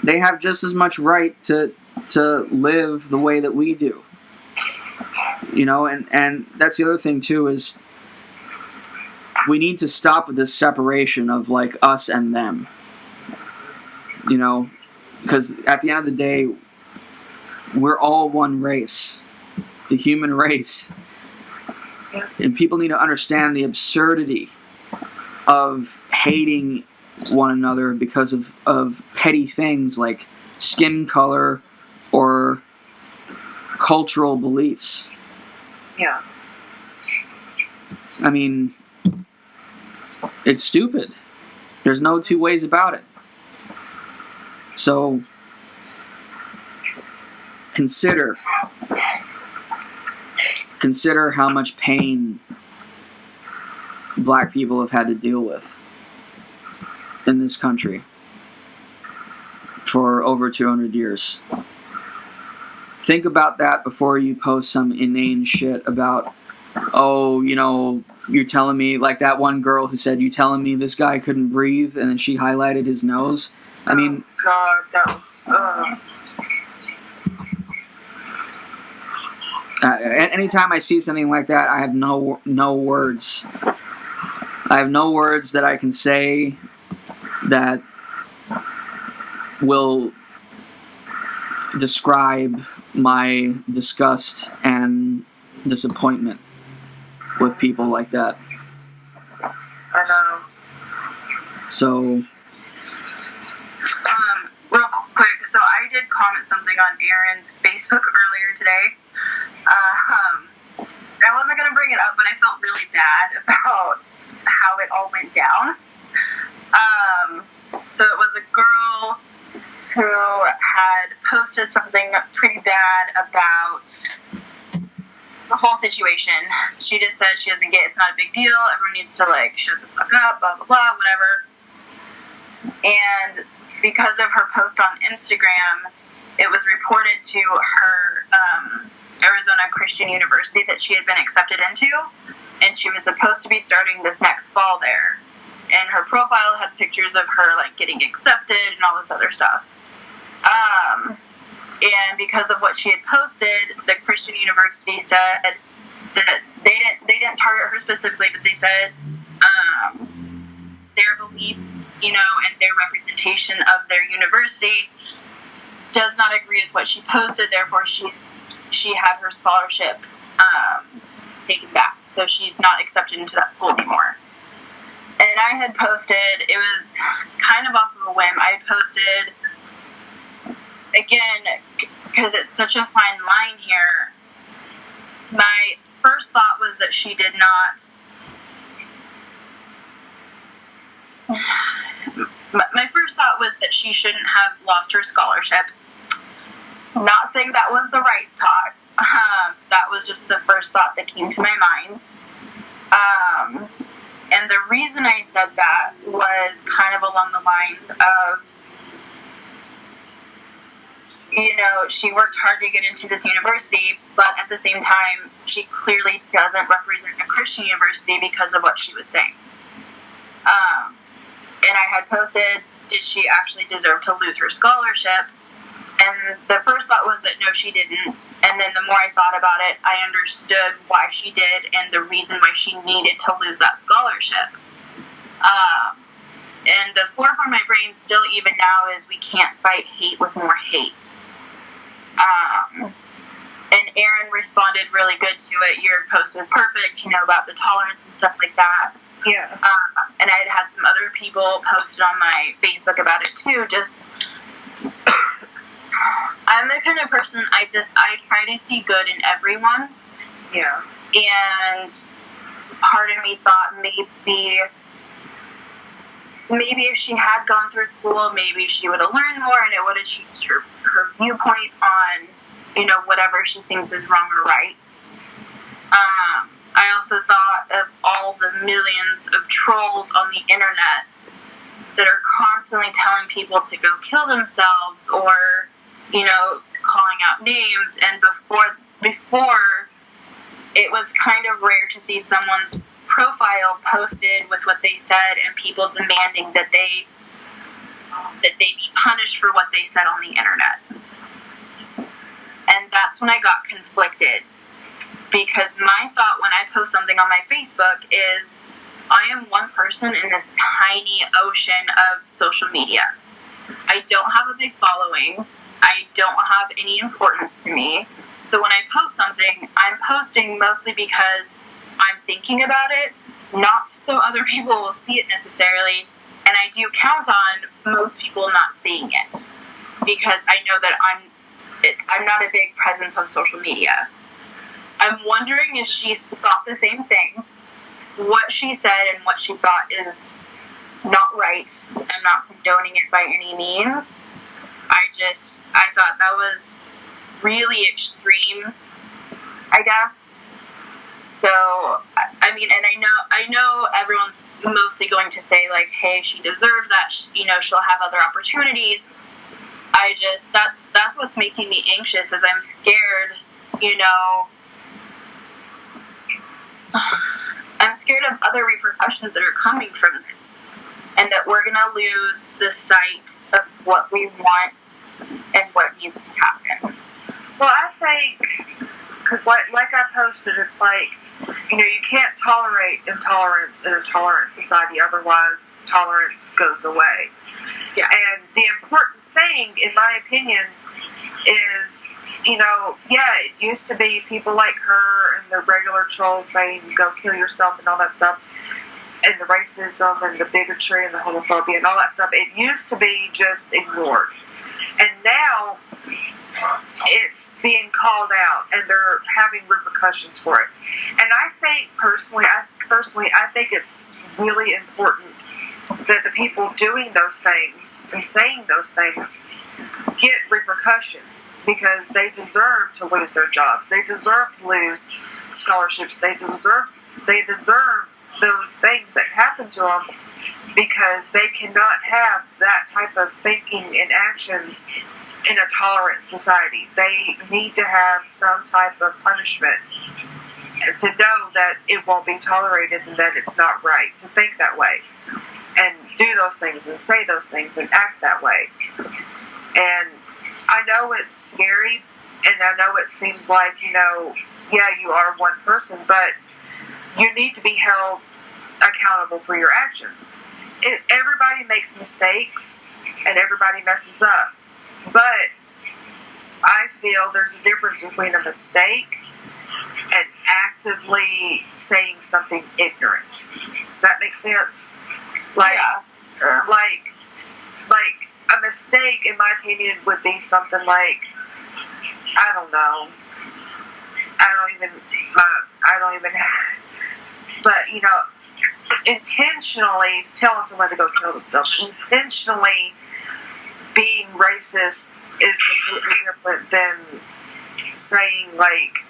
They have just as much right to live the way that we do. You know, and that's the other thing too, is we need to stop with this separation of like us and them. You know, because at the end of the day, we're all one race, the human race. And people need to understand the absurdity of hating one another because of petty things like skin color or cultural beliefs. Yeah. I mean, it's stupid. There's no two ways about it. So, consider how much pain black people have had to deal with in this country for over 200 years. Think about that before you post some inane shit about, oh, you know, you're telling me, like that one girl who said, you telling me this guy couldn't breathe, and then she highlighted his nose. I mean, God, that was. Anytime I see something like that, I have no words. I have no words that I can say that will describe my disgust and disappointment with people like that. I know. So, real quick, so I did comment something on Aaron's Facebook earlier today. I wasn't going to bring it up, but I felt really bad about how it all went down. So it was a girl who had posted something pretty bad about the whole situation. She just said she doesn't get, it's not a big deal, everyone needs to like shut the fuck up, blah blah blah, whatever. And because of her post on Instagram, it was reported to her Arizona Christian University that she had been accepted into, and she was supposed to be starting this next fall there. And her profile had pictures of her like getting accepted and all this other stuff. And because of what she had posted, the Christian University said that they didn't target her specifically, but they said their beliefs, you know, and their representation of their university does not agree with what she posted. Therefore, she had her scholarship taken back, so she's not accepted into that school anymore. And I had posted, it was kind of off of a whim, I posted, again, because it's such a fine line here, my first thought was that she did not, my first thought was that she shouldn't have lost her scholarship. Not saying that was the right thought. That was just the first thought that came to my mind. And the reason I said that was kind of along the lines of, you know, she worked hard to get into this university, but at the same time, she clearly doesn't represent a Christian university because of what she was saying. And I had posted, did she actually deserve to lose her scholarship? And the first thought was that no, she didn't. And then the more I thought about it, I understood why she did and the reason why she needed to lose that scholarship. And the forefront of my brain still even now is we can't fight hate with more hate. And Aaron responded really good to it. Your post was perfect, you know, about the tolerance and stuff like that. Yeah. And I had some other people posted on my Facebook about it too. Just, I'm the kind of person, I try to see good in everyone. Yeah. And part of me thought maybe if she had gone through school, maybe she would have learned more and it would have changed her viewpoint on, you know, whatever she thinks is wrong or right. I also thought of all the millions of trolls on the internet that are constantly telling people to go kill themselves or, you know, calling out names. And before it was kind of rare to see someone's profile posted with what they said and people demanding that they be punished for what they said on the internet. And that's when I got conflicted, because my thought when I post something on my Facebook is I am one person in this tiny ocean of social media. I don't have a big following. I don't have any importance to me. So when I post something, I'm posting mostly because I'm thinking about it, not so other people will see it necessarily. And I do count on most people not seeing it because I know that I'm not a big presence on social media. I'm wondering if she thought the same thing. What she said and what she thought is not right. I'm not condoning it by any means. I thought that was really extreme, I guess. So, I mean, and I know everyone's mostly going to say, like, hey, she deserved that, you know, she'll have other opportunities. That's what's making me anxious, is I'm scared, you know, I'm scared of other repercussions that are coming from it, and that we're going to lose the sight of what we want and what needs to happen. Well, I think, because like I posted, it's like, you know, you can't tolerate intolerance in a tolerant society, otherwise tolerance goes away. Yeah. And the important thing, in my opinion, is, you know, yeah, it used to be people like her and the regular trolls saying, go kill yourself and all that stuff, and the racism and the bigotry and the homophobia and all that stuff. It used to be just ignored. And now it's being called out and they're having repercussions for it. And I think personally, I think it's really important that the people doing those things and saying those things get repercussions, because they deserve to lose their jobs. They deserve to lose scholarships. They deserve those things that happen to them, because they cannot have that type of thinking and actions in a tolerant society. They need to have some type of punishment to know that it won't be tolerated and that it's not right to think that way and do those things and say those things and act that way. And I know it's scary, and I know it seems like, yeah, you are one person, but you need to be held accountable for your actions. Everybody makes mistakes and everybody messes up, but I feel there's a difference between a mistake and actively saying something ignorant. Does that make sense? Like a mistake, in my opinion, would be something like, I don't know. But intentionally telling someone to go kill themselves, intentionally being racist is completely different than saying like,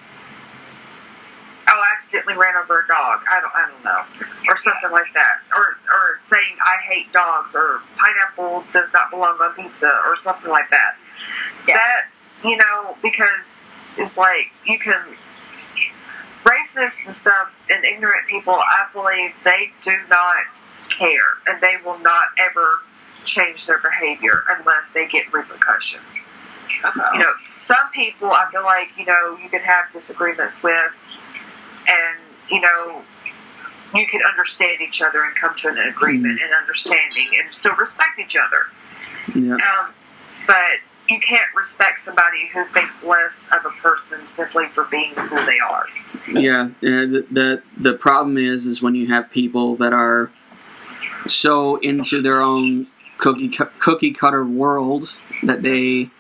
"Oh, I accidentally ran over a dog." I don't know, or something like that, or saying "I hate dogs" or "pineapple does not belong on pizza" or something like that. Yeah. That because it's like you can. Racists and stuff and ignorant people, I believe they do not care, and they will not ever change their behavior unless they get repercussions. Okay. Some people I feel like, you can have disagreements with, and, you can understand each other and come to an agreement and understanding and still respect each other. Yeah. But you can't respect somebody who thinks less of a person simply for being who they are. Yeah, the problem is when you have people that are so into their own cookie cutter world that they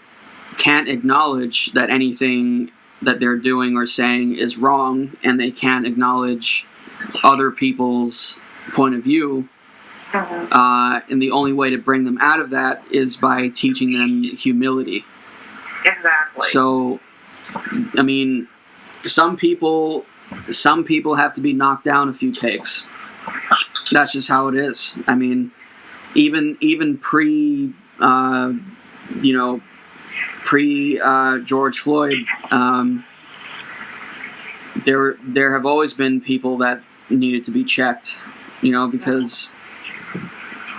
can't acknowledge that anything that they're doing or saying is wrong, and they can't acknowledge other people's point of view. And the only way to bring them out of that is by teaching them humility. Exactly. So, I mean, some people have to be knocked down a few pegs. That's just how it is. I mean, even pre George Floyd, there have always been people that needed to be checked. Because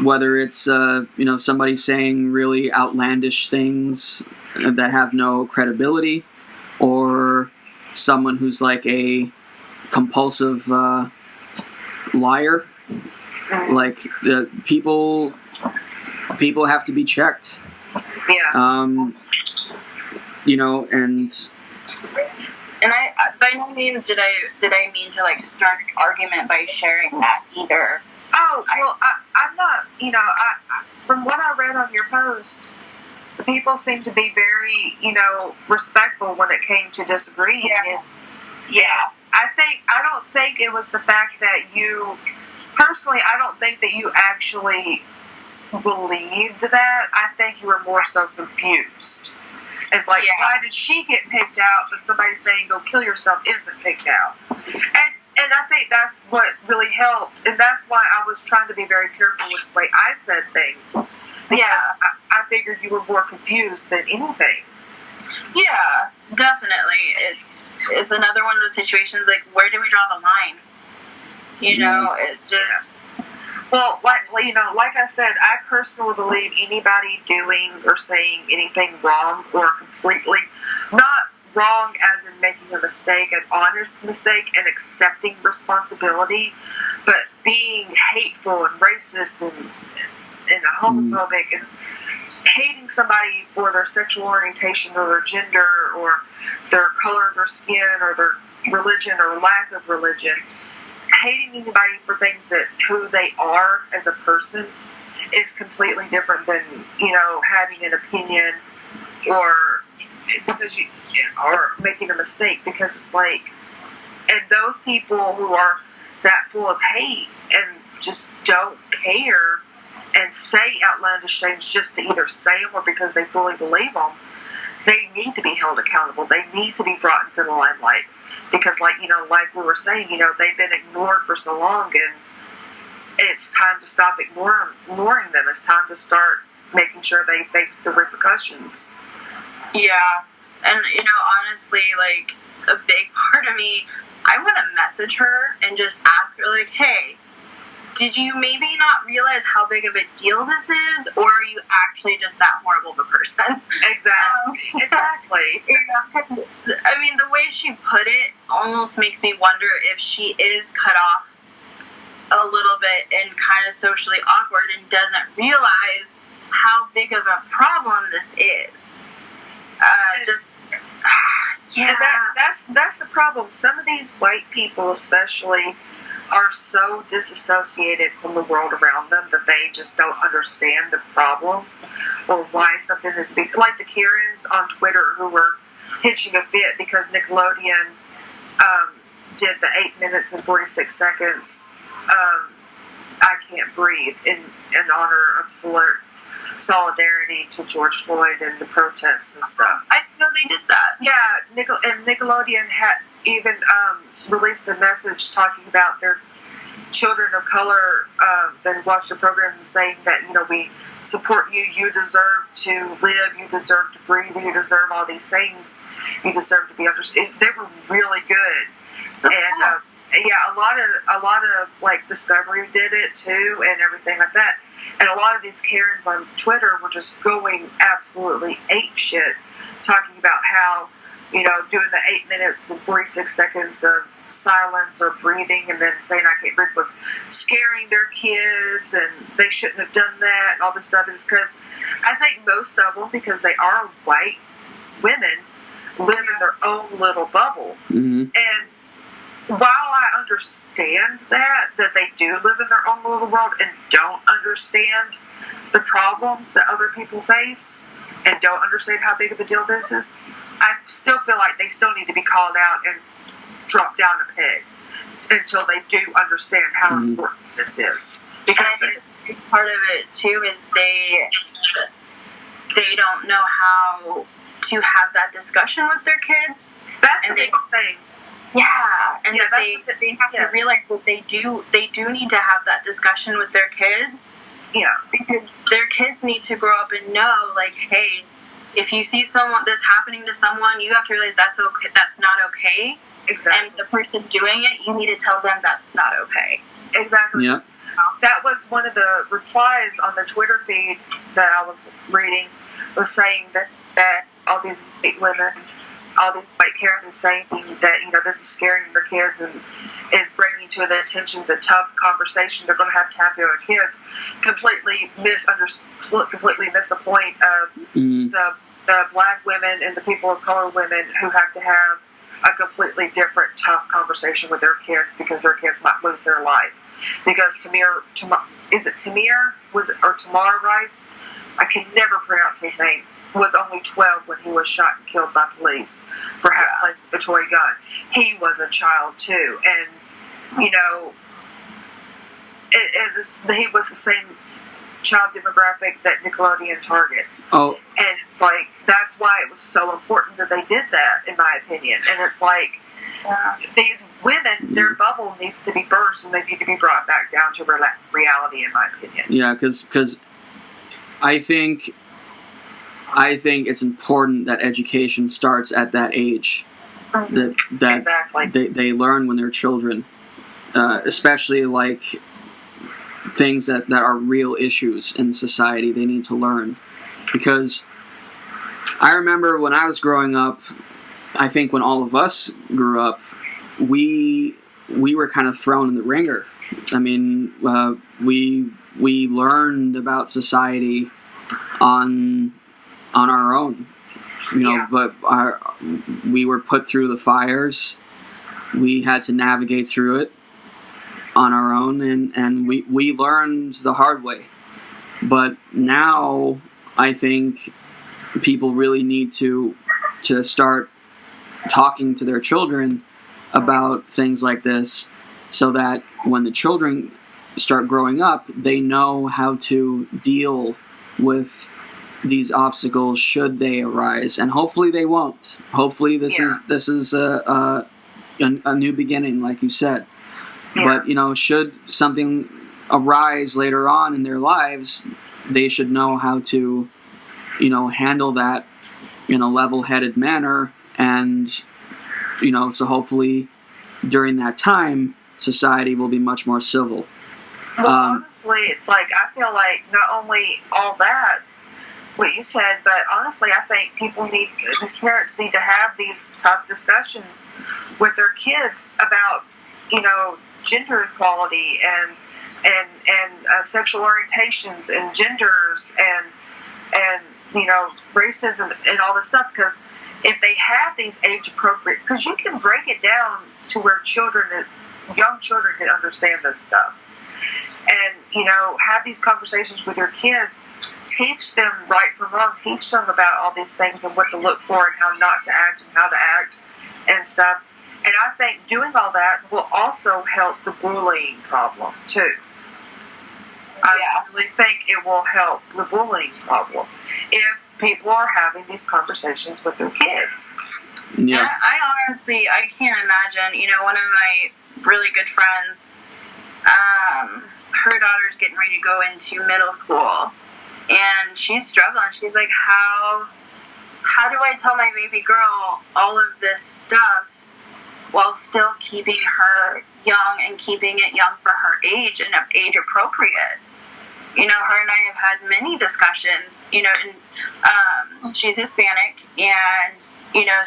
whether it's somebody saying really outlandish things that have no credibility, or someone who's like a compulsive liar, like people have to be checked. Yeah. And I by no means did I mean to like start an argument by sharing that either. Oh, well, I'm not, from what I read on your post, the people seem to be very, respectful when it came to disagreeing. Yeah. I don't think it was the fact that I don't think that you actually believed that. I think you were more so confused. It's like, why did she get picked out, but somebody saying go kill yourself isn't picked out? And I think that's what really helped, and that's why I was trying to be very careful with the way I said things, because I figured you were more confused than anything. Yeah, definitely. It's another one of those situations, like, where do we draw the line? It just... Well, like I said, I personally believe anybody doing or saying anything wrong or completely not wrong as in making a mistake, an honest mistake, and accepting responsibility, but being hateful and racist and homophobic and hating somebody for their sexual orientation or their gender or their color of their skin or their religion or lack of religion. Hating anybody for things that who they are as a person is completely different than, having an opinion or because you are making a mistake, because it's like, and those people who are that full of hate and just don't care and say outlandish things just to either say them or because they fully believe them, they need to be held accountable. They need to be brought into the limelight because, like we were saying, they've been ignored for so long, and it's time to stop ignoring them. It's time to start making sure they face the repercussions. Yeah, and honestly, like a big part of me, I want to message her and just ask her, like, hey, did you maybe not realize how big of a deal this is, or are you actually just that horrible of a person? Exactly. Exactly. I mean, the way she put it almost makes me wonder if she is cut off a little bit and kind of socially awkward and doesn't realize how big of a problem this is. Yeah. And that's the problem. Some of these white people, especially, are so disassociated from the world around them that they just don't understand the problems or why something is big. Like the Karens on Twitter who were pitching a fit because Nickelodeon did the 8 minutes and 46 seconds I Can't Breathe in honor of solidarity to George Floyd and the protests and stuff. I didn't know they did that. Yeah, and Nickelodeon had even released a message talking about their children of color that watch the program and saying that, we support you, you deserve to live, you deserve to breathe, you deserve all these things, you deserve to be understood. They were really good. And a lot of like Discovery did it too and everything like that. And a lot of these Karens on Twitter were just going absolutely apeshit, talking about how, doing the 8 minutes and 46 seconds of silence or breathing and then saying I can't breathe was scaring their kids and they shouldn't have done that and all this stuff is because I think most of them, because they are white women, live in their own little bubble. Mm-hmm. And while I understand that they do live in their own little world and don't understand the problems that other people face and don't understand how big of a deal this is, I still feel like they still need to be called out and drop down a peg until they do understand how important this is. Because I think a big part of it too is they don't know how to have that discussion with their kids. That's the biggest thing. Yeah, and yeah, they have to realize that they do need to have that discussion with their kids. Yeah, because their kids need to grow up and know, like, hey, if you see this happening to someone, you have to realize that's okay. That's not okay. Exactly. And the person doing it, you need to tell them that's not okay. Exactly. Yeah. That was one of the replies on the Twitter feed that I was reading, was saying that all these white women, all these white Karens saying that, this is scaring their kids and is bringing to the attention the tough conversation they're going to have with their kids, completely missed the point of the black women and the people of color women who have to have a completely different tough conversation with their kids because their kids might lose their life. Because Tamir Rice, I can never pronounce his name, was only 12 when he was shot and killed by police for having the toy gun. He was a child too, and he was the same child demographic that Nickelodeon targets. Oh, and it's like that's why it was so important that they did that, in my opinion. And it's like these women, their bubble needs to be burst, and they need to be brought back down to reality, in my opinion. Yeah, because I think it's important that education starts at that age. That exactly. They learn when they're children, especially like things that are real issues in society. They need to learn, because I remember when I was growing up, I think when all of us grew up, we were kind of thrown in the ringer. I mean, we learned about society on our own, but we were put through the fires. We had to navigate through it on our own, and we learned the hard way. But now I think people really need to start talking to their children about things like this, so that when the children start growing up, they know how to deal with these obstacles should they arise, and hopefully they won't. Hopefully this is a new beginning, like you said. But should something arise later on in their lives, they should know how to handle that in a level-headed manner, and so hopefully during that time society will be much more civil. Well, honestly, it's like I feel like not only all that what you said, but honestly, I think these parents need to have these tough discussions with their kids about, gender equality and sexual orientations and genders and racism and all this stuff. Because if they have these age appropriate, because you can break it down to where young children can understand this stuff, and have these conversations with your kids. Teach them right from wrong. Teach them about all these things and what to look for and how not to act and how to act and stuff. And I think doing all that will also help the bullying problem too. I really think it will help the bullying problem if people are having these conversations with their kids. Yeah. And I honestly, I can't imagine, one of my really good friends, her daughter's getting ready to go into middle school. And she's struggling. She's like, how do I tell my baby girl all of this stuff while still keeping her young and keeping it young for her age and age appropriate? Her and I have had many discussions, and she's Hispanic, and,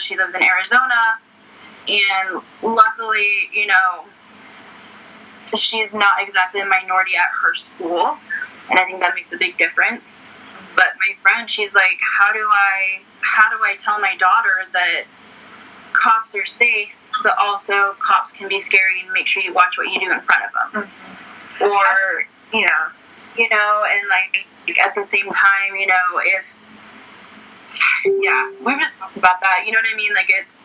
she lives in Arizona, and luckily, so she's not exactly a minority at her school. And I think that makes a big difference. But my friend, she's like, how do I tell my daughter that cops are safe, but also cops can be scary, and make sure you watch what you do in front of them? Mm-hmm. Or, and like at the same time, we've just talked about that. You know what I mean? Like it's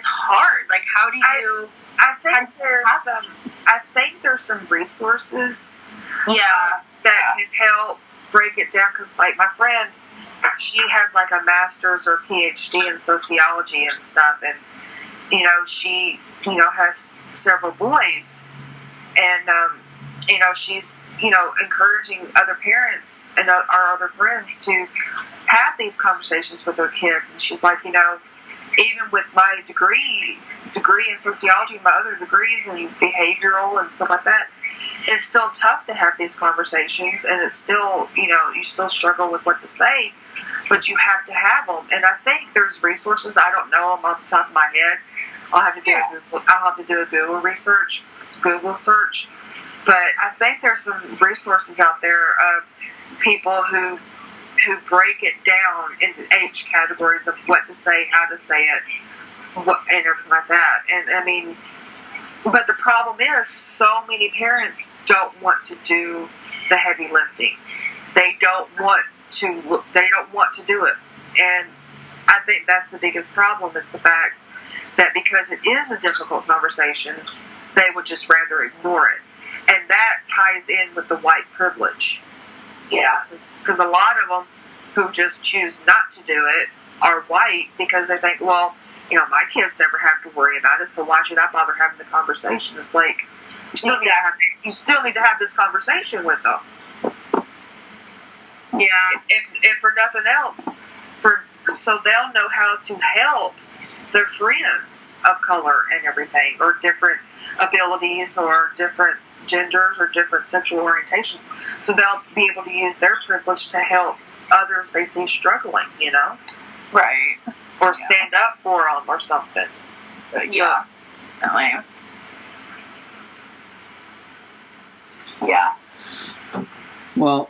hard. Like how do you? I think there's some resources. That can help break it down, because like my friend, she has like a master's or PhD in sociology and stuff, and she has several boys, and she's encouraging other parents and our other friends to have these conversations with their kids. And she's like, even with my degree in sociology, my other degrees in behavioral and stuff like that, it's still tough to have these conversations, and it's still, you still struggle with what to say, but you have to have them. And I think there's resources. I don't know them off the top of my head. I'll have to do a Google search. But I think there's some resources out there of people who break it down into age categories of what to say, how to say it, and everything like that. And I mean, but the problem is, so many parents don't want to do the heavy lifting. They don't want to do it. And I think that's the biggest problem, is the fact that because it is a difficult conversation, they would just rather ignore it. And that ties in with the white privilege. Yeah, because a lot of them who just choose not to do it are white, because they think, well, my kids never have to worry about it, so why should I bother having the conversation? It's like, you still need to have this conversation with them. Yeah. If for nothing else, so they'll know how to help their friends of color and everything, or different abilities, or different genders, or different sexual orientations. So they'll be able to use their privilege to help others they see struggling, Right. Or stand up for them or something. Yeah. Definitely. Yeah. Well,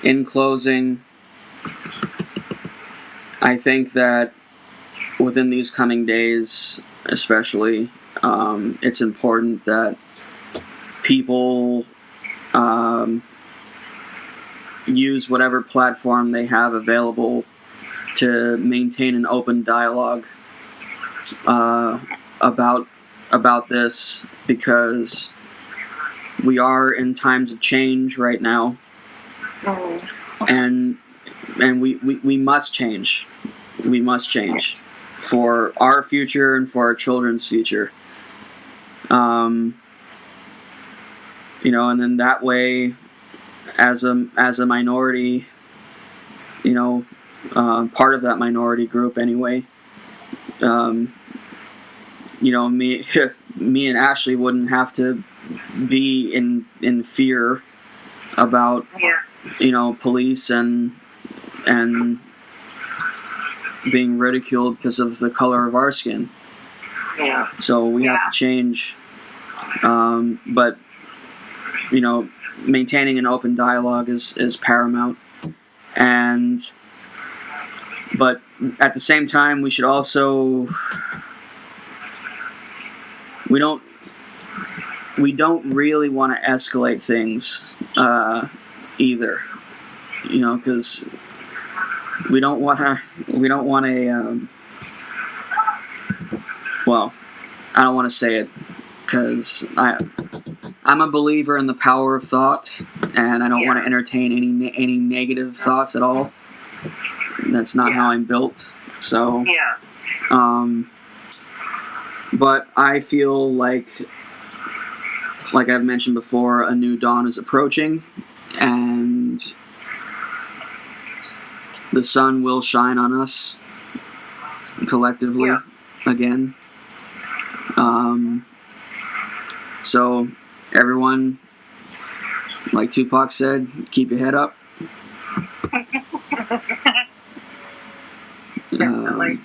in closing, I think that within these coming days, especially, it's important that people use whatever platform they have available to maintain an open dialogue about about this because we are in times of change right now, and we must change. We must change for our future and for our children's future. And then that way, as a minority, part of that minority group anyway, me and Ashley wouldn't have to be in fear about police and being ridiculed because of the color of our skin. Yeah. So we have to change. But maintaining an open dialogue is paramount. But at the same time, we should also we don't really want to escalate things either, because we don't want a well, I don't want to say it because I'm a believer in the power of thought, and I don't want to entertain any negative thoughts at all. That's not how I'm built. So but I feel like I've mentioned before, a new dawn is approaching, and the sun will shine on us collectively again. So everyone, like Tupac said, keep your head up. Definitely.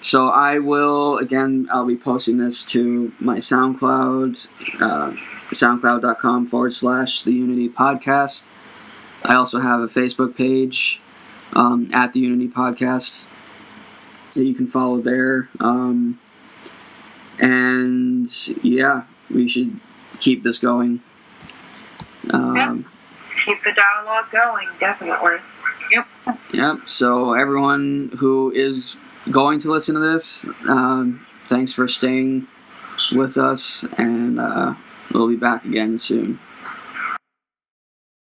So I will, again, I'll be posting this to my SoundCloud, soundcloud.com/The Unity Podcast. I also have a Facebook page at The Unity Podcast that you can follow there. We should keep this going. Keep the dialogue going, definitely. Yep. So everyone who is going to listen to this, thanks for staying with us, and we'll be back again soon.